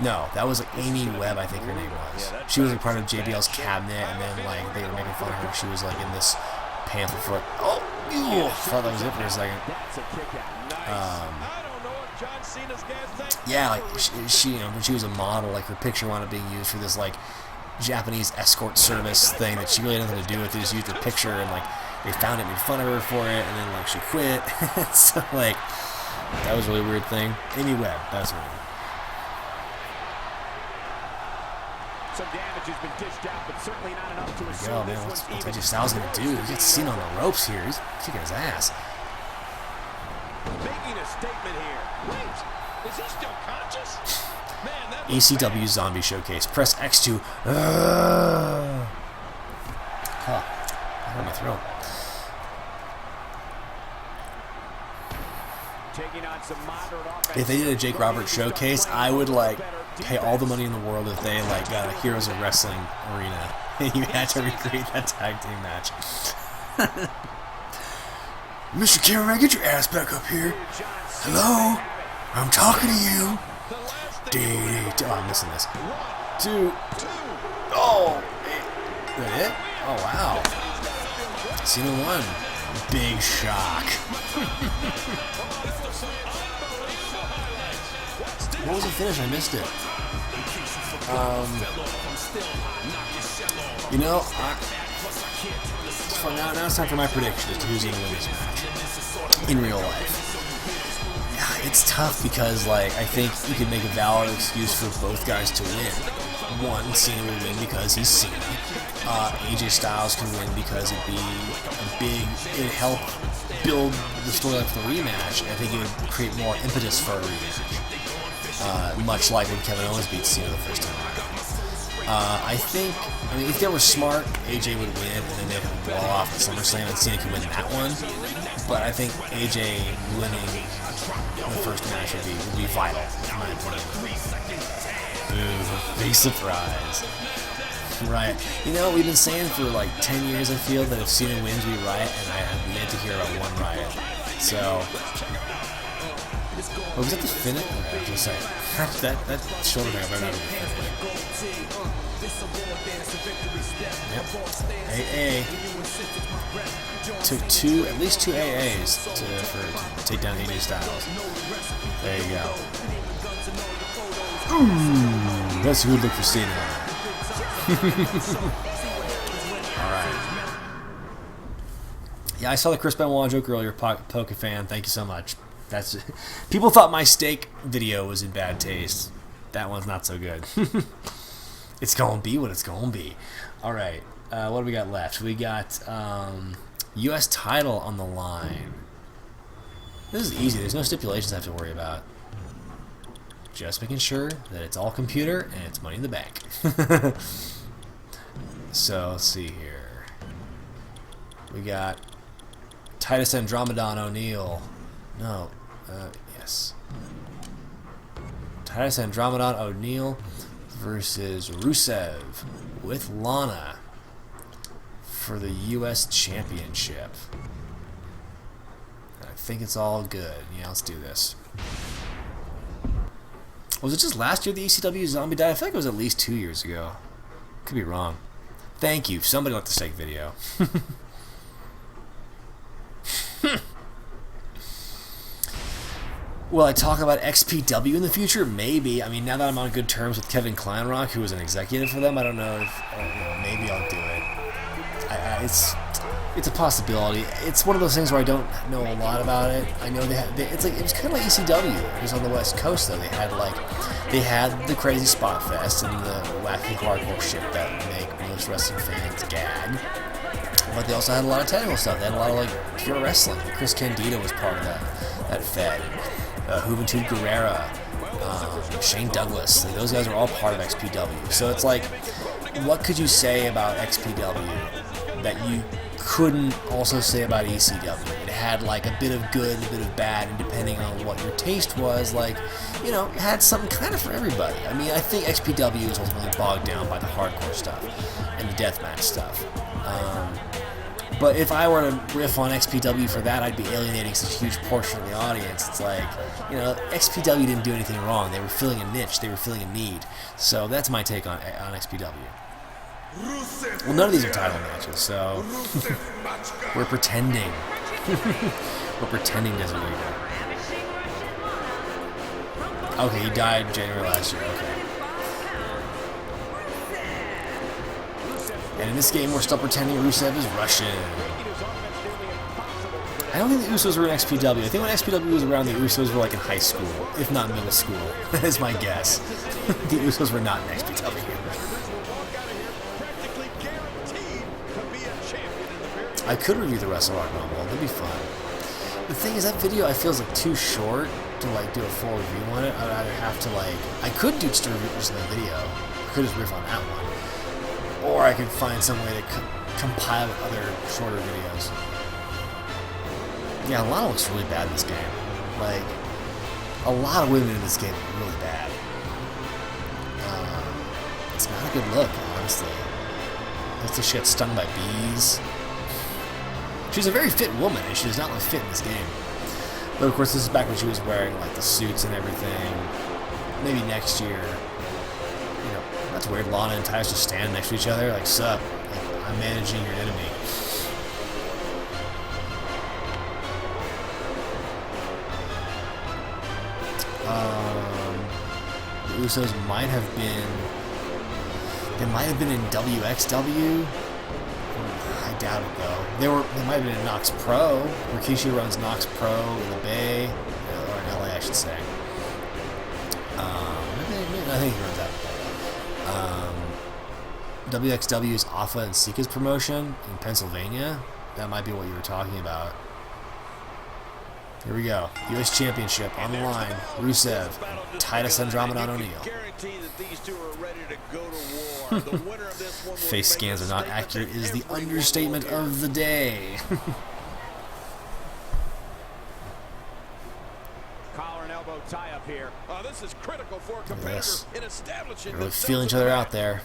No, that was like Amy Webb, I think her name was. She was like part of JBL's cabinet, and then like they were making fun of her. She was like in this pamphlet for I thought that was it for a second. Yeah, like she you know, when she was a model, like her picture wound up being used for this like Japanese escort service thing that she really had nothing to do with. They just used her picture, and like they found it, made fun of her for it, and then like she quit. So like that was a really weird thing. Amy Webb, that's her name. Some damage has been dished out, but certainly not enough to assume man, what's AJ Styles gonna do? He gets seen on the ropes here. He's kicking his ass. Making a statement here. Wait, is he still conscious? Man, that ECW Zombie Showcase. Press X2. My throat. If they did a Jake Roberts showcase, I would like pay all the money in the world if they like got a Heroes of Wrestling arena and you had to recreate that tag team match. Mr. Cameraman, get your ass back up here. Hello? I'm talking to you. Oh, I'm missing this. 2. Oh, is that it? Oh, wow. Cena won. Big shock. What was the finish? I missed it. You know, now it's time for my prediction as to who's going to win this match in real life. Yeah, it's tough because, like, I think you can make a valid excuse for both guys to win. One, Cena will win because he's Cena. AJ Styles can win because it'd help build the storyline for the rematch. I think it would create more impetus for a rematch. Much like when Kevin Owens beat Cena the first time around. I mean, if they were smart, AJ would win, and then they would blow off the SummerSlam, and Cena could win that one. But I think AJ winning the first match would be vital, in my opinion. Ooh, big surprise. Right. You know, we've been saying for like 10 years, I feel, that if Cena wins, we riot, and I have yet to hear about one riot. So, was that the finish? Okay, just saying. That shoulder grab right out of the finish. Yep. AA took at least two AAs to take down AJ Styles. There you go. Ooh, that's a good look for Cena. Alright. Yeah, I saw the Chris Benoit joke earlier, Poke fan. Thank you so much. People thought my steak video was in bad taste. That one's not so good. It's gonna be what it's gonna be. Alright, what do we got left? We got U.S. title on the line. This is easy. There's no stipulations I have to worry about. Just making sure that it's all computer and it's Money in the Bank. So, let's see here. We got Titus Andromedon O'Neil. No, yes. Titus Andromedon O'Neil versus Rusev with Lana for the U.S. Championship. I think it's all good. Yeah, let's do this. Was it just last year the ECW Zombie died? I feel like it was at least 2 years ago. Could be wrong. Thank you. Somebody liked the steak video. Will I talk about XPW in the future? Maybe. I mean, now that I'm on good terms with Kevin Kleinrock, who was an executive for them, I don't know if maybe I'll do it. It's a possibility. It's one of those things where I don't know a lot about it. I know it was kind of like ECW. It was on the West Coast though. They had the crazy spot fest and the wacky hardcore shit that make most wrestling fans gag. But they also had a lot of technical stuff. They had a lot of like pure wrestling. Chris Candido was part of that fed. Juventud Guerrera, Shane Douglas. Those guys are all part of XPW. So it's like, what could you say about XPW that you couldn't also say about ECW? It had like a bit of good, a bit of bad, and depending on what your taste was, like, it had something kind of for everybody. I mean, I think XPW was ultimately bogged down by the hardcore stuff and the deathmatch stuff. But if I were to riff on XPW for that, I'd be alienating such a huge portion of the audience. It's like, XPW didn't do anything wrong. They were filling a niche. They were filling a need. So that's my take on XPW. Well, none of these are title matches, so we're pretending. We're pretending doesn't really go. Okay, he died January last year. Okay. And in this game, we're still pretending Rusev is Russian. I don't think the Usos were in XPW. I think when XPW was around, the Usos were like in high school, if not middle school. That is my guess. The Usos were not in XPW. I could review the Wrestle Rock Rumble. That'd be fun. The thing is, that video I feel is like too short to like do a full review on it. I'd either have to I could do just a review of the video. I could just riff on that one. Or I could find some way to compile other shorter videos. Yeah, Lana looks really bad in this game. Like, a lot of women in this game are really bad. It's not a good look, honestly. Looks like she got stung by bees. She's a very fit woman, and she does not look fit in this game. But of course, this is back when she was wearing like the suits and everything. Maybe next year. That's weird. Lana and Titus just stand next to each other, like, sup? Like, I'm managing your enemy. The Usos might have been. They might have been in WXW. I doubt it though. They might have been in Knox Pro. Rikishi runs Knox Pro in the Bay, or in LA, I should say. I think he runs that. WXW's Alpha and Sika's promotion in Pennsylvania. That might be what you were talking about. Here we go. U.S. Championship on the line. Rusev, Titus Andromeda O'Neil. Face scans are not accurate is the understatement of the day. Collar and elbow tie up here. This is critical for a competitor in establishing. They're really feeling each other out there.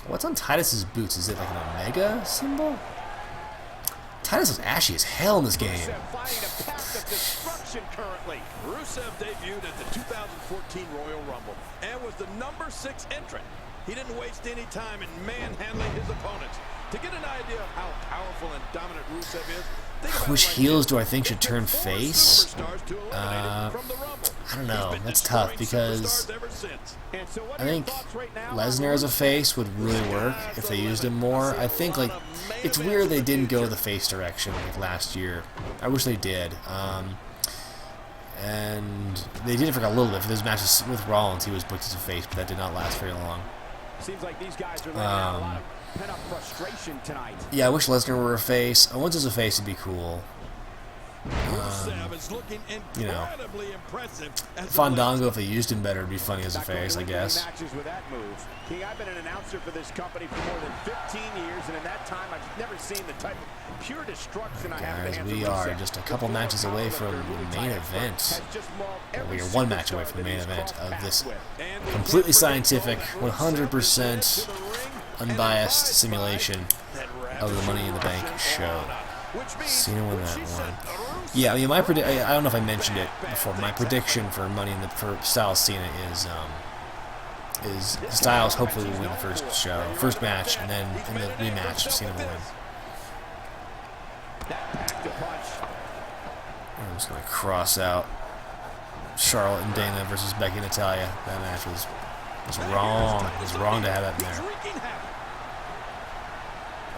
What's on Titus's boots? Is it like an Omega symbol? Titus is ashy as hell in this game. Rusev debuted at the 2014 Royal Rumble and was the number 6 entrant. He didn't waste any time in manhandling his opponents. To get an idea of how powerful and dominant Rusev is, which heels do I think should turn face? I don't know. That's tough because I think Lesnar as a face would really work if they used him more. I think like it's weird they didn't go the face direction like last year. I wish they did. And they did it for a little bit. For those matches with Rollins, he was booked as a face, but that did not last very long. Seems like these guys are letting out a lot of pent-up frustration tonight. Yeah, I wish Lesnar were a face. Owens as a face would be cool. You know, Fandango, if they used him better, would be funny as a face, I guess. King, I've been an announcer for this company for more than 15 years, and in that time, I've never seen the type of pure destruction I have. Guys, we are just a couple matches away from the main event. We are one match away from the main event of this completely scientific, 100% unbiased simulation of the Money in the Bank show. Cena won that one. Yeah, I mean, I don't know if I mentioned it before. My prediction for for Styles Cena is Styles hopefully will win the first match, and then in the rematch, Cena will win. I'm just gonna cross out Charlotte and Dana versus Becky and Natalya. That match was wrong. It was wrong to have that in there.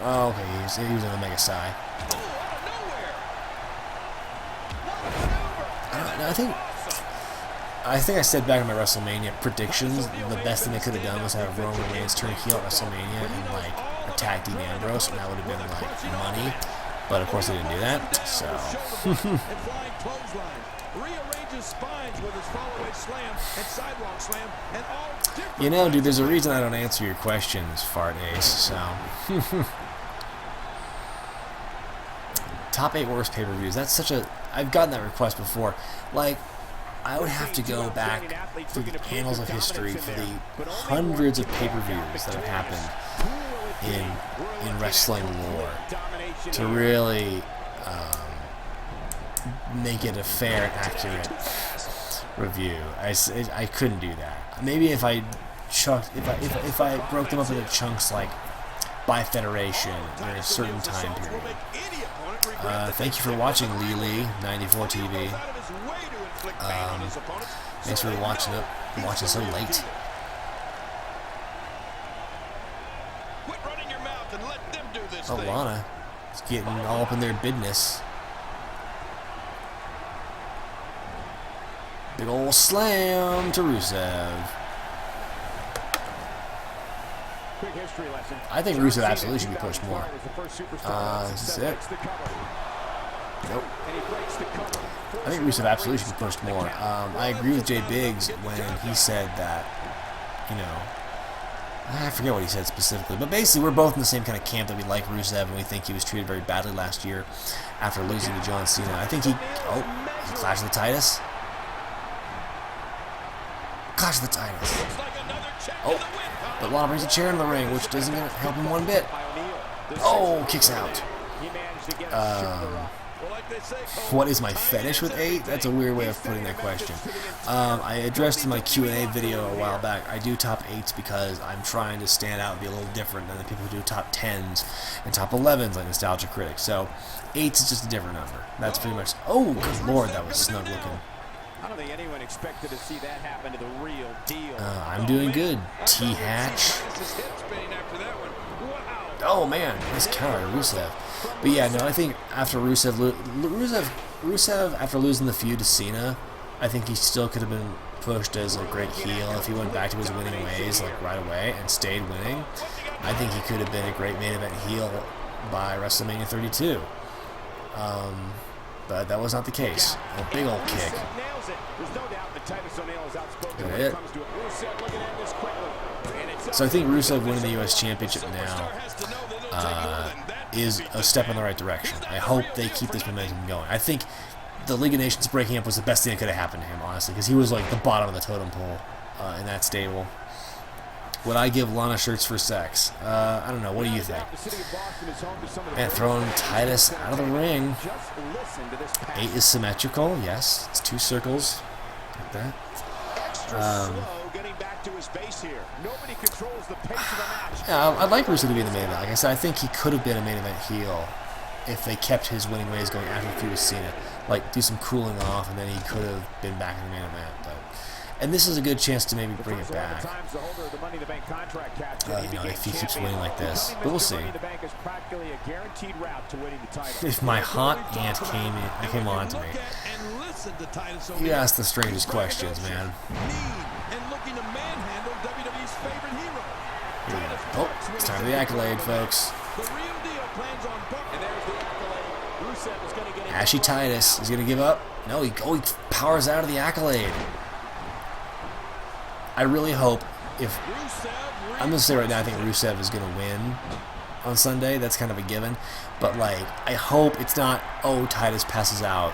Oh, okay, he was in the Mega Psi. I think I said back in my WrestleMania predictions, the best thing they could have done was have Roman Reigns turn heel at WrestleMania and like attack Dean Ambrose, and that would have been like money. But of course they didn't do that. So. You know, dude, there's a reason I don't answer your questions, Fart Ace. So. Top 8 worst pay-per-views. That's such a... I've gotten that request before. Like, I would have to go back through the annals of history for the hundreds of pay-per-views that have happened in wrestling lore to really make it a fair and accurate review. I couldn't do that. Maybe if I broke them up into chunks like by federation in a certain time period. Thank you for watching, Lee94 TV. Thanks for watching so late. Oh, Lana is getting all up in their business. Big ol' slam to Rusev. I think Rusev absolutely should be pushed more. This is it. Nope. I think Rusev absolutely should be pushed more. I agree with Jay Biggs when he said that, you know, I forget what he said specifically, but basically we're both in the same kind of camp that we like Rusev and we think he was treated very badly last year after losing to John Cena. I think he clashed with Titus. Clash with Titus. Oh, but Lana brings a chair in the ring, which doesn't help him one bit. Oh, kicks out. What is my fetish with 8? That's a weird way of putting that question. I addressed in my Q&A video a while back, I do top 8s because I'm trying to stand out and be a little different than the people who do top 10s and top 11s like Nostalgia Critic. So 8s is just a different number. That's pretty much... Oh, good lord, that was snug looking. I don't think anyone expected to see that happen to the real deal. I'm doing good. T-Hatch. Oh man, nice counter, Rusev. But yeah, no, I think after Rusev after losing the feud to Cena, I think he still could have been pushed as a great heel if he went back to his winning ways like right away and stayed winning. I think he could have been a great main event heel by WrestleMania 32. but that was not the case. A big old kick. Is that it? So I think Rusev winning the U.S. Championship now is a step in the right direction. I hope they keep this momentum going. I think the League of Nations breaking up was the best thing that could have happened to him, honestly, because he was like the bottom of the totem pole in that stable. Would I give Lana shirts for sex? I don't know. What do you think? And throwing Titus out of the ring. 8 is symmetrical. Yes, it's 2 circles like that. Yeah, I'd like Rusev to be the main event. Like I said, I think he could have been a main event heel if they kept his winning ways going after the feud with Cena. Like, do some cooling off, and then he could have been back in the main event. And this is a good chance to maybe bring it back. You know, if he keeps winning like this. But we'll see. If my hot aunt came on to me, you ask the strangest questions, man. Oh, it's time for the accolade, folks. Ashy Titus is going to give up. No, he powers out of the accolade. I really hope I'm going to say right now, I think Rusev is going to win on Sunday. That's kind of a given. But, like, I hope it's not, oh, Titus passes out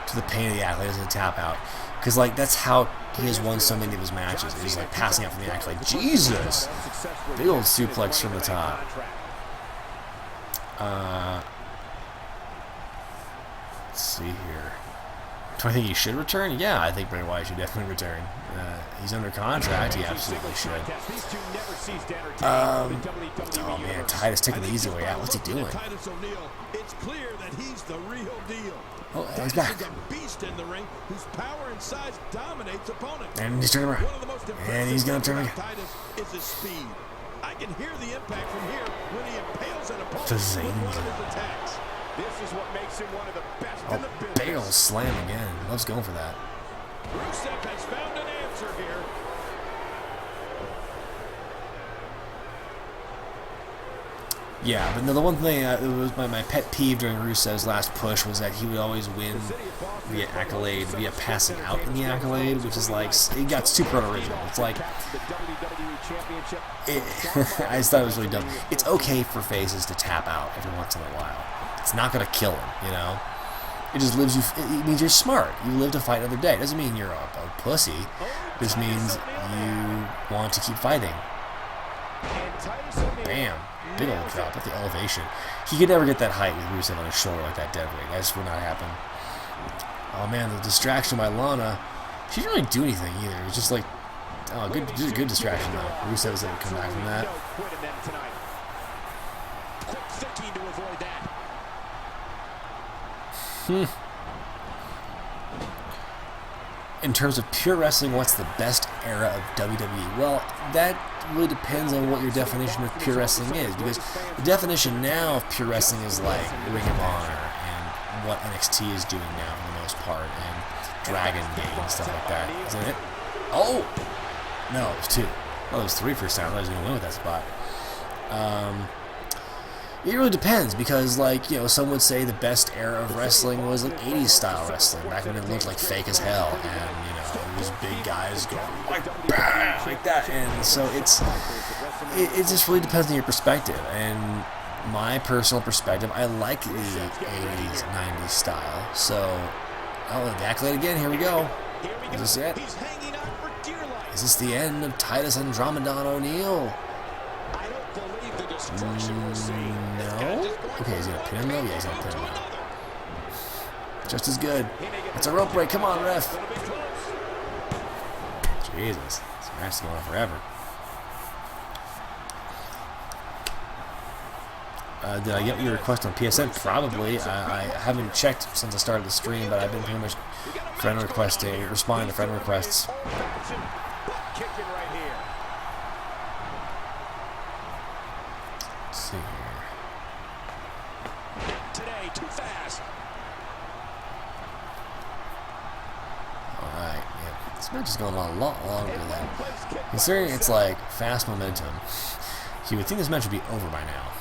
to the pain of the accolade, doesn't tap out. Because, like, that's how he has won so many of his matches. He's, like, passing out from the accolade. Jesus! Big old suplex from the top. Let's see here. Do I think he should return? Yeah, I think Bray Wyatt should definitely return. He's under contract. He absolutely should. Oh man, Titus taking the easy way out. What's he doing? Oh, he's back. And he's turning around. And he's gonna turn again. I can hear the impact from here when he impales an opponent with one of his attacks. This is what makes him one of the best in the business. Big ol' slam again. Loves going for that. Rusev has found an answer here. Yeah, but no, the one thing it was my pet peeve during Rusev's last push was that he would always win via accolade, via passing out in the accolade, which is like, it got super unoriginal. It's like, I just thought it was really dumb. It's okay for faces to tap out every once in a while. It's not going to kill him, you know? It just lives you, it means you're smart. You live to fight another day. It doesn't mean you're a pussy. This means you want to keep fighting. Bam. Big old drop at the elevation. He could never get that height with Rusev on his shoulder like that dead weight. That just would not happen. Oh man, the distraction by Lana. She didn't really do anything either. It was just like, oh, good distraction though. Rusev was able to come back from that. In terms of pure wrestling, what's the best era of WWE? Well, that really depends on what your definition of pure wrestling is, because the definition now of pure wrestling is like Ring of Honor and what NXT is doing now for the most part, and Dragon Gate and stuff like that. Isn't it? Oh! No, it was 2. Well, it was 3 first time. I was going to win with that spot. It really depends, because, like, you know, some would say the best era of wrestling was like 80s style wrestling, back when it looked like fake as hell, and, you know, it was big guys going like, bam, like that, and so it just really depends on your perspective, and my personal perspective, I like the 80s, 90s style, so, oh, the accolade again, here we go. Is this it? Is this the end of Titus Andromedon O'Neil? No? Okay, is he going to pin him though? Yeah, he's going to pin him now. Just as good. It's a rope break. Come on, ref. Jesus. This match is going on forever. Did I get your request on PSN? Probably. I haven't checked since I started the stream, but I've been pretty much responding to friend requests. Let's see here. Today, too fast. Alright, yeah. This match is going on a lot longer than considering it's like fast momentum. You would think this match would be over by now.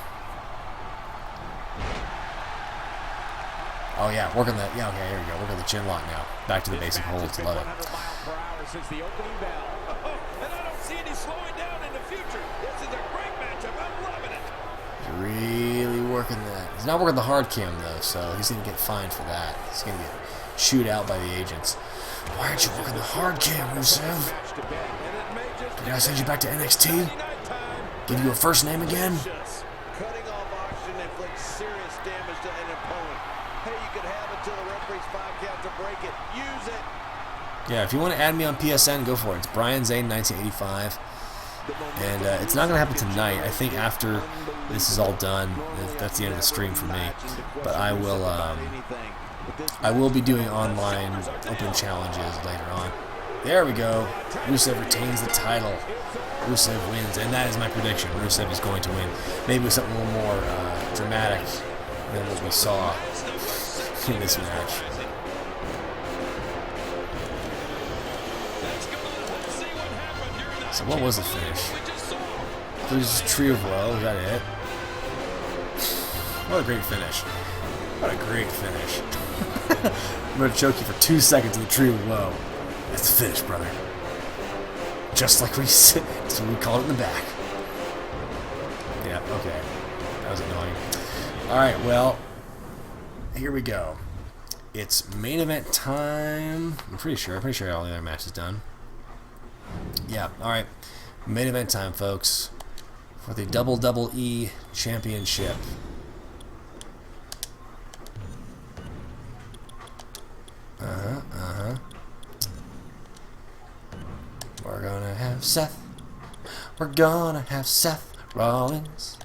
Oh yeah, working the okay. Here we go. Working the chin lock now. Back to the basic holds. Love it. Since the opening bell. And I don't see any slowing down in the future. This is a great matchup. I'm loving it. He's really working that. He's not working the hard cam though, so he's gonna get fined for that. He's gonna get chewed out by the agents. Why aren't you working the hard cam, Rusev? Did I send you back to NXT? Give you a first name again? Cutting off oxygen inflicts serious damage to an opponent. Hey, you could have until the referee's 5 count to break it. Use it. Yeah, if you want to add me on PSN, go for it. It's Brian Zane 1985. And it's not going to happen tonight. I think after this is all done, that's the end of the stream for me. But I will be doing online open challenges later on. There we go. Rusev retains the title. Rusev wins, and that is my prediction. Rusev is going to win. Maybe with something a little more dramatic than what we saw in this match. So what was the finish? It was just Tree of Woe. Is that it? What a great finish. What a great finish. I'm going to choke you for 2 seconds in the Tree of Woe. That's the finish, brother. Just like we said. That's what we called it in the back. Yeah, okay. That was annoying. Alright, well, here we go. It's main event time. I'm pretty sure all the other matches done. Yeah, alright. Main event time, folks. For the WWE Championship. We're gonna have Seth. We're gonna have Seth Rollins.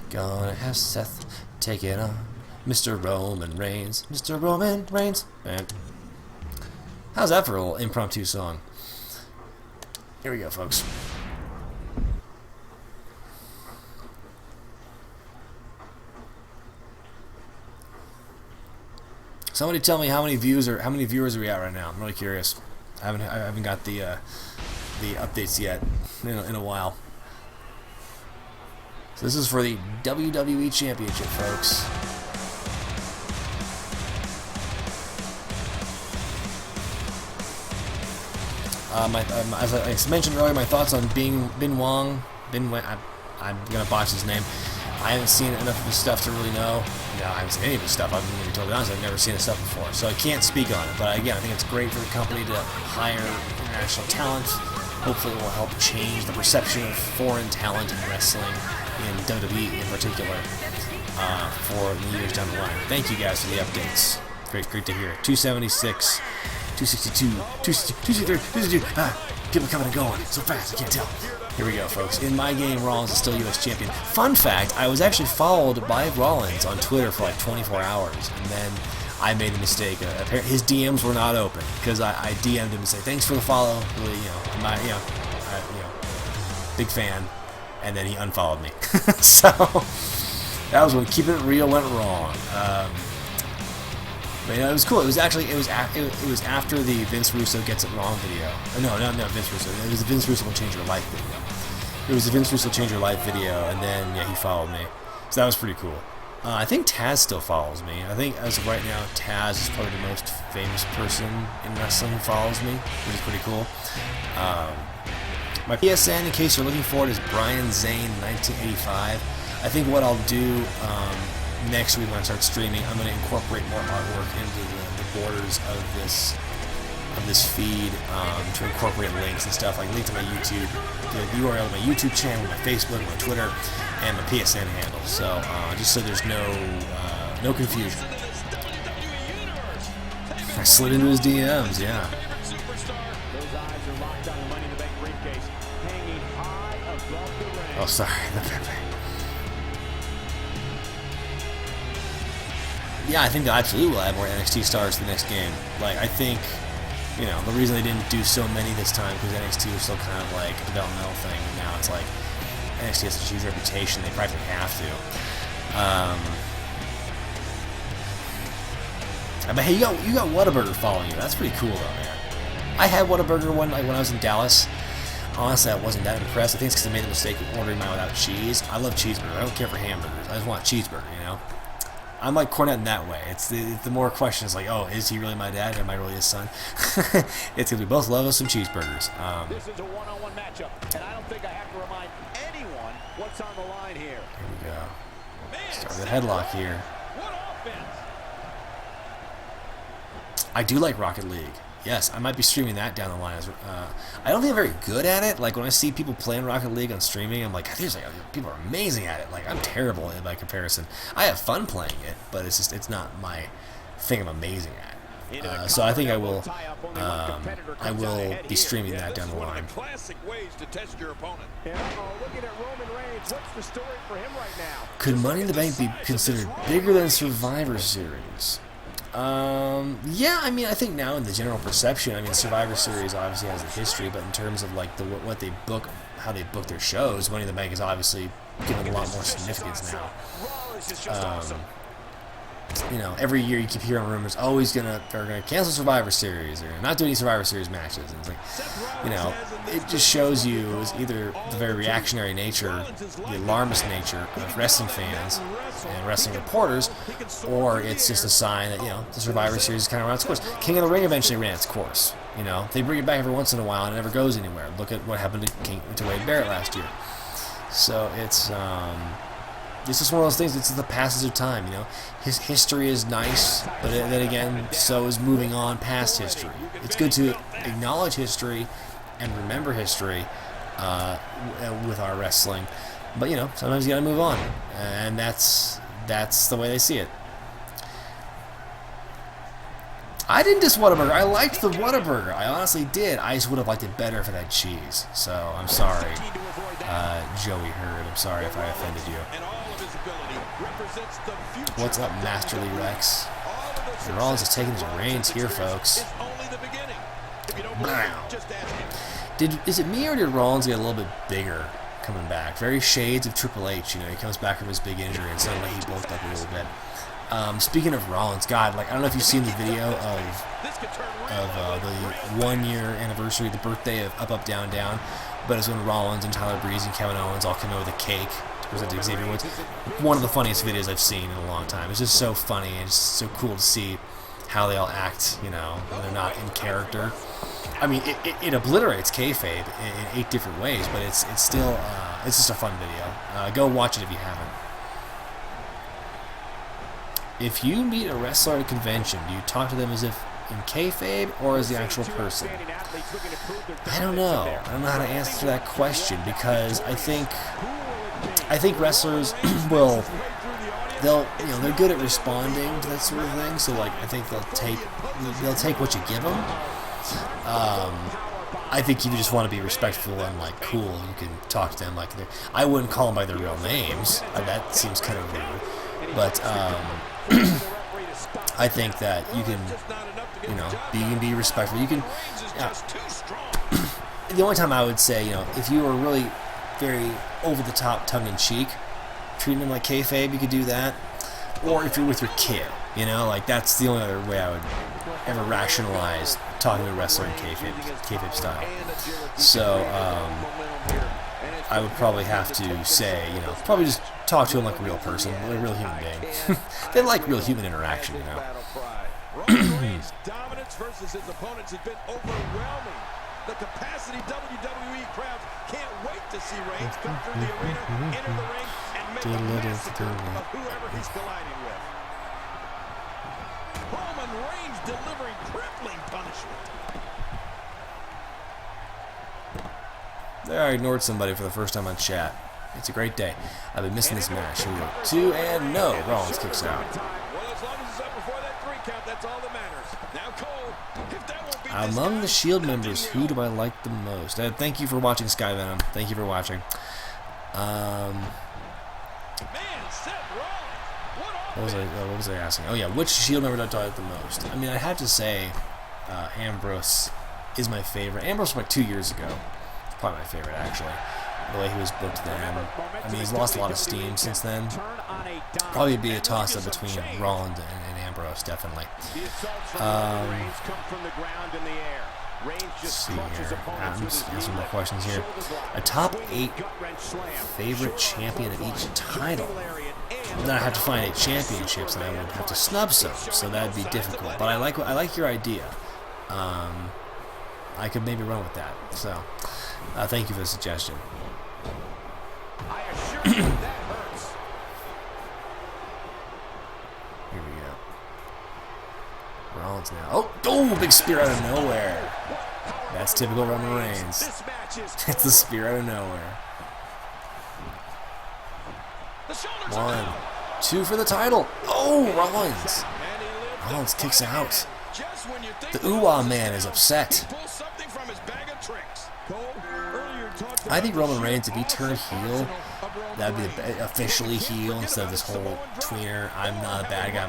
Gonna have Seth take it on Mr. Roman Reigns. Mr. Roman Reigns. Man. How's that for a little impromptu song? Here we go, folks. Somebody tell me how many viewers are we at right now? I'm really curious. I haven't got the updates yet in a while. So this is for the WWE Championship, folks. As I mentioned earlier, my thoughts on Ben Wong. I'm gonna botch his name. I haven't seen enough of his stuff to really know. No, I haven't seen any of his stuff. I'm going to be totally honest. I've never seen his stuff before, so I can't speak on it. But again, I think it's great for the company to hire international talent. Hopefully, it will help change the perception of foreign talent in wrestling, in WWE in particular, for the years down the line. Thank you guys for the updates. Great to hear it. 276, 262, 263, 262. People coming and going so fast, I can't tell. Here we go, folks. In my game, Rollins is still U.S. champion. Fun fact, I was actually followed by Rollins on Twitter for like 24 hours, and then I made a mistake. Apparently, his DMs were not open, because I DM'd him and said, thanks for the follow, really, big fan, and then he unfollowed me. So, that was when Keep It Real went wrong. But it was cool. It was after the Vince Russo gets it wrong video. No, Vince Russo. It was the Vince Russo will change your life video. It was the Vince Russo change your life video, and then he followed me. So that was pretty cool. I think Taz still follows me. I think as of right now, Taz is probably the most famous person in wrestling who follows me, which is pretty cool. My PSN, in case you're looking for it, is Brian Zane 1985. I think what I'll do next week when I start streaming, I'm going to incorporate more artwork into the borders of this feed to incorporate links and stuff, like link to my YouTube, the URL of my YouTube channel, my Facebook, my Twitter, and my PSN handle. So just so there's no confusion. I slid into his DMs, yeah. Oh, sorry. Yeah, I think they absolutely will add more NXT stars to the next game. Like, I think, the reason they didn't do so many this time because NXT was still kind of like a developmental thing. And now it's like NXT has such a huge reputation, they practically have to. But hey, you got Whataburger following you. That's pretty cool, though, man. I had Whataburger when I was in Dallas. Honestly, I wasn't that impressed. I think it's because I made the mistake of ordering mine without cheese. I love cheeseburger. I don't care for hamburgers. I just want a cheeseburger, I'm like Cornette in that way. It's the more questions like, oh, is he really my dad? Am I really his son? It's because we both love us some cheeseburgers. This is a one-on-one matchup, and I don't think I have to remind anyone what's on the line here. Here we go. Start the headlock here. What offense? I do like Rocket League. Yes, I might be streaming that down the line. I don't think I'm very good at it. Like when I see people playing Rocket League on streaming, I'm like, these people are amazing at it. Like I'm terrible at it by comparison. I have fun playing it, but it's not my thing I'm amazing at. So I think I will be streaming that down the line. Classic ways to test your opponent. Looking at Roman Reigns, what's the story for him right now? Could Money in the Bank be considered bigger than Survivor Series? Yeah, I mean, I think now in the general perception, I mean, Survivor Series obviously has a history, but in terms of like what they book, how they book their shows, Money in the Bank is obviously given a lot more significance now. You know, every year you keep hearing rumors, oh, they're gonna cancel Survivor Series, or not do any Survivor Series matches. And it's like, you know, it just shows you is either the very reactionary nature, the alarmist nature of wrestling fans and wrestling reporters, or it's just a sign that, you know, the Survivor Series is kind of run its course. King of the Ring eventually ran its course. You know, they bring it back every once in a while and it never goes anywhere. Look at what happened to Wade Barrett last year. So it's just one of those things. It's the passage of time, you know. His history is nice, but then again, so is moving on past history. It's good to acknowledge history and remember history with our wrestling, but you know, sometimes you gotta move on, and that's the way they see it. I didn't diss Whataburger. I liked the Whataburger. I honestly did. I just would have liked it better if it had cheese. So I'm sorry, Joey Hurd. I'm sorry if I offended you. What's up, Masterly Rex? Rollins is taking his reins here, folks. Is it me or did Rollins get a little bit bigger coming back? Very shades of Triple H. You know, he comes back from his big injury and suddenly he bulked up a little bit. Speaking of Rollins, God, like I don't know if you've seen the video of the 1 year anniversary, the birthday of Up Up Down Down, but it's when Rollins and Tyler Breeze and Kevin Owens all come in with a cake to present to Xavier Woods. One of the funniest videos I've seen in a long time. It's just so funny and it's so cool to see how they all act, you know, when they're not in character. I mean, it obliterates kayfabe in 8 different ways, but it's still it's just a fun video. Go watch it if you haven't. If you meet a wrestler at a convention, do you talk to them as if in kayfabe or as the actual person? I don't know. I don't know how to answer that question because I think wrestlers they're good at responding to that sort of thing. So like I think they'll take what you give them. I think if you just want to be respectful and like cool, you can talk to them like I wouldn't call them by their real names. That seems kind of rude, but. I think that you can, you can be respectful. You can. The only time I would say, if you were really very over the top, tongue in cheek, treating them like kayfabe, you could do that. Or if you're with your kid, like that's the only other way I would ever rationalize talking to a wrestler in kayfabe style. So I would probably have to say, probably just talk to him like a real person, a real human being. They like real human interaction, Roman Reigns' dominance versus his opponents has been overwhelming. The capacity WWE crowds can't wait to see Reigns come through the arena, enter the ring, and make a massacre of whoever he's colliding with. Roman Reigns delivering crippling punishment. There, I ignored somebody for the first time on chat. It's a great day. I've been missing this match. Here we go. 2 and no. Rollins kicks out. Well, as long as it's up before that 3 count, that's all that matters. Now, Cole, if that won't be among the Shield members, who do I like the most? Thank you for watching, Sky Venom. Thank you for watching. Man, Seth Rollins. What was I asking? Oh yeah, which Shield member do I like the most? I mean, I have to say, Ambrose is my favorite. Ambrose from like 2 years ago. It's probably my favorite, actually. The way he was booked then. I mean, he's lost a lot of steam since then. Probably be a toss-up between Rollins and Ambrose, definitely. Let's see here. I'm just answering more questions here. A top 8 favorite champion of each title. and then I have to find 8 championships, and I would have to snub some, so that'd be difficult. But I like your idea. I could maybe run with that. So, thank you for the suggestion. I assure you that hurts. Here we go. Rollins now. Oh, big spear out of nowhere. That's typical Roman Reigns. This match is It's the spear out of nowhere. the shoulders 1, 2 for the title. Oh, Rollins. Rollins kicks out. just when you think The Ooh-Wah Man is upset. pull something from his bag of tricks. Cole, earlier talked I think about Roman the Reigns, if he turned heel, arsenal of Roman that'd be Reigns. officially heel instead of this whole tweener, I'm not a bad guy,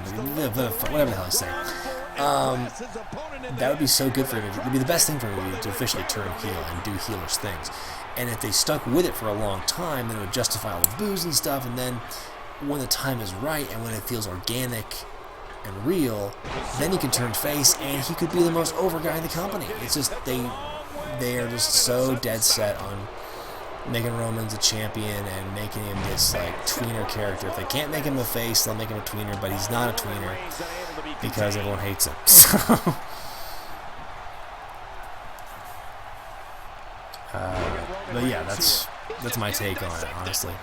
whatever the hell he's saying. That would be so good for him. It would be the best thing for him to officially turn heel and do heelish things. And if they stuck with it for a long time, then it would justify all the booze and stuff. And then when the time is right and when it feels organic and real, then he can turn face and he could be the most over guy in the company. It's just they are just so dead set on making Roman's a champion and making him this like tweener character. If they can't make him a face, they'll make him a tweener, but he's not a tweener because everyone hates him. But yeah, that's my take on it, honestly.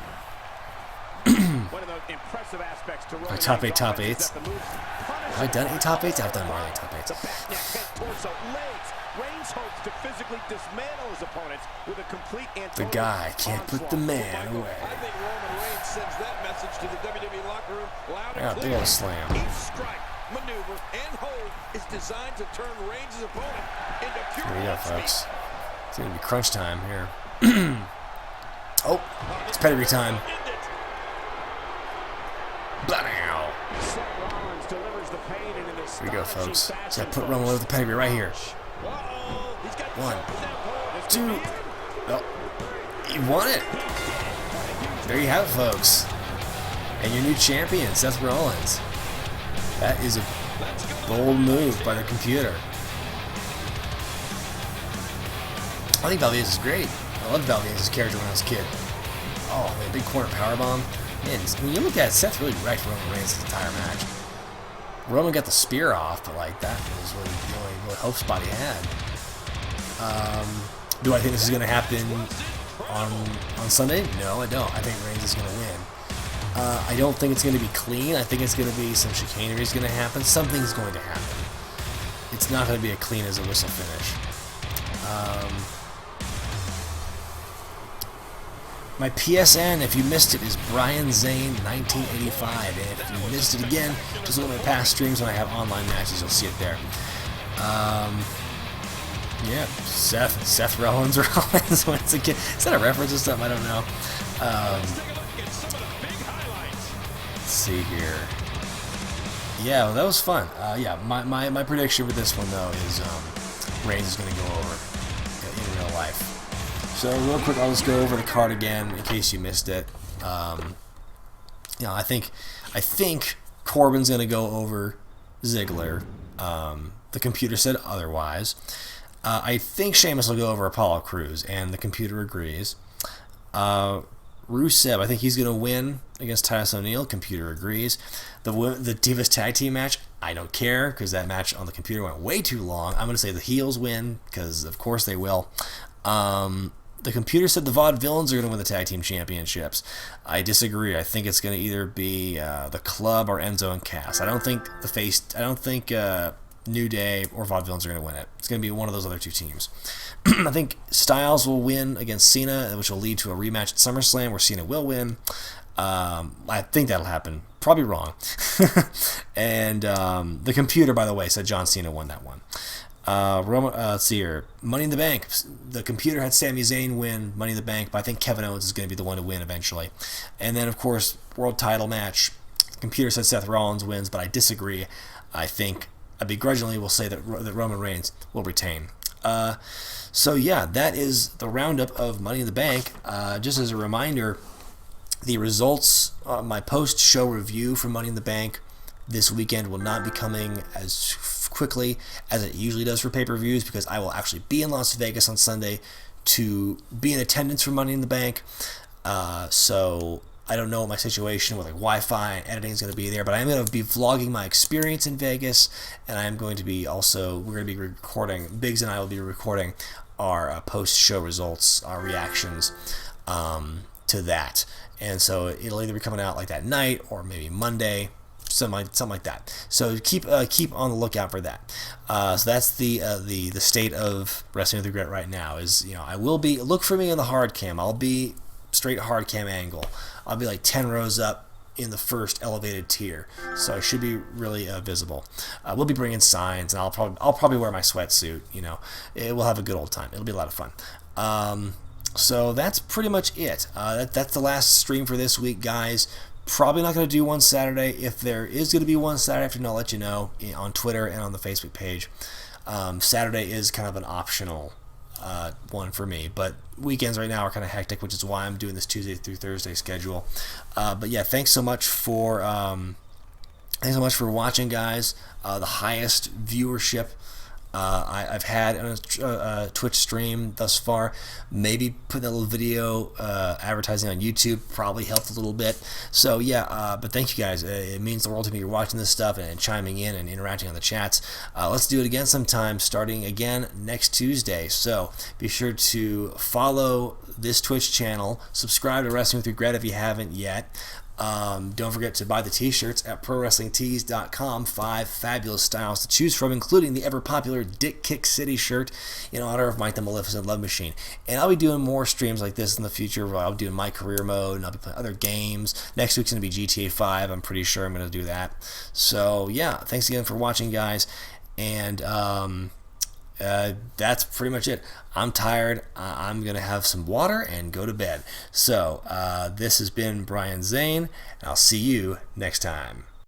One of those impressive aspects to My top 8 top 8s. Have I done 8 top 8s? I've done more than 8 top 8s. The back, neck, head, torso, legs. Reigns hopes to physically dismantle his opponents with a complete The guy can't put the man away. I think Roman Reigns sends that message to the WWE locker room loud Yeah, and big clear. old slam. Each strike, maneuver, and hold is designed to turn Reigns' opponent into pure Here we go, mincemeat. folks. It's gonna be crunch time here. Oh, it's pedigree time. Blow. Seth Rollins delivers the pain in an Here we go, astonishing folks. fashion, So I put Roman with the pedigree right here. Uh-oh, he's got 1, this 2. Oh, you won it. There you have it, folks. And your new champion, Seth Rollins. That is a bold move by the computer. I think Valdez is great. I loved Valdez's character when I was a kid. Oh, man, big corner powerbomb. Man, when you look at it, Seth really wrecked Roman Reigns' entire match. Roman got the spear off, but like that was really the only really hope spot he had. Do I think this is going to happen on Sunday? No, I don't. I think Reigns is going to win. I don't think it's going to be clean. I think it's going to be some chicanery is going to happen. Something's going to happen. It's not going to be a clean as a whistle finish. My PSN, if you missed it, is Brian Zane 1985. And if you missed it again, just look at my past streams when I have online matches. You'll see it there. Yeah, Seth Rollins once again. Is that a reference or something? I don't know. Let's see here. Yeah, well, that was fun. Yeah, my prediction for this one though is Reigns is going to go over in real life. So real quick, I'll just go over the card again in case you missed it. You know, I think Corbin's going to go over Ziggler. The computer said otherwise. I think Sheamus will go over Apollo Crews, and the computer agrees. Rusev, I think he's going to win against Titus O'Neil. Computer agrees. The Divas Tag Team match, I don't care because that match on the computer went way too long. I'm going to say the heels win because, of course, they will. The computer said the Vaudevillains are going to win the Tag Team Championships. I disagree. I think it's going to either be the Club or Enzo and Cass. I don't think New Day or Vaudevillains are going to win it. It's going to be one of those other two teams. I think Styles will win against Cena, which will lead to a rematch at SummerSlam where Cena will win. I think that'll happen. Probably wrong. And the computer, by the way, said John Cena won that one. Let's see here. Money in the Bank. The computer had Sami Zayn win Money in the Bank, but I think Kevin Owens is going to be the one to win eventually. And then, of course, world title match. The computer said Seth Rollins wins, but I disagree. I think I begrudgingly will say that Roman Reigns will retain. So yeah, that is the roundup of Money in the Bank. Just as a reminder, the results, my post-show review for Money in the Bank this weekend will not be coming as quickly as it usually does for pay-per-views because I will actually be in Las Vegas on Sunday to be in attendance for Money in the Bank. So I don't know what my situation with like Wi-Fi and editing is going to be there, but I'm going to be vlogging my experience in Vegas, and I'm going to be also, we're going to be recording, Biggs and I will be recording our post-show results, our reactions to that. And so it'll either be coming out like that night or maybe Monday, something like that. So keep on the lookout for that. So that's the state of Wrestling with Regret right now. Is, you know, I will be, look for me in the hard cam. I'll be straight hard cam angle. I'll be like 10 rows up in the first elevated tier, so I should be really visible. We'll be bringing signs, and I'll probably wear my sweatsuit. You know, we'll have a good old time. It'll be a lot of fun. So that's pretty much it. That's the last stream for this week, guys. Probably not going to do one Saturday. If there is going to be one Saturday afternoon, I'll let you know on Twitter and on the Facebook page. Saturday is kind of an optional one for me, but weekends right now are kind of hectic, which is why I'm doing this Tuesday through Thursday schedule. But yeah, thanks so much for watching, guys. The highest viewership I've had on a Twitch stream thus far. Maybe put that little video advertising on YouTube probably helped a little bit. So yeah, but thank you guys. It means the world to me. You're watching this stuff and chiming in and interacting on the chats. Let's do it again sometime, starting again next Tuesday. So be sure to follow this Twitch channel, subscribe to Wrestling with Regret if you haven't yet. Don't forget to buy the t-shirts at ProWrestlingTees.com. 5 fabulous styles to choose from, including the ever-popular Dick Kick City shirt in honor of Mike the Maleficent Love Machine. And I'll be doing more streams like this in the future, where I'll be doing my career mode, and I'll be playing other games. Next week's going to be GTA 5. I'm pretty sure I'm going to do that. So, yeah, thanks again for watching, guys. And that's pretty much it. I'm tired. I'm going to have some water and go to bed. So this has been Brian Zane, and I'll see you next time.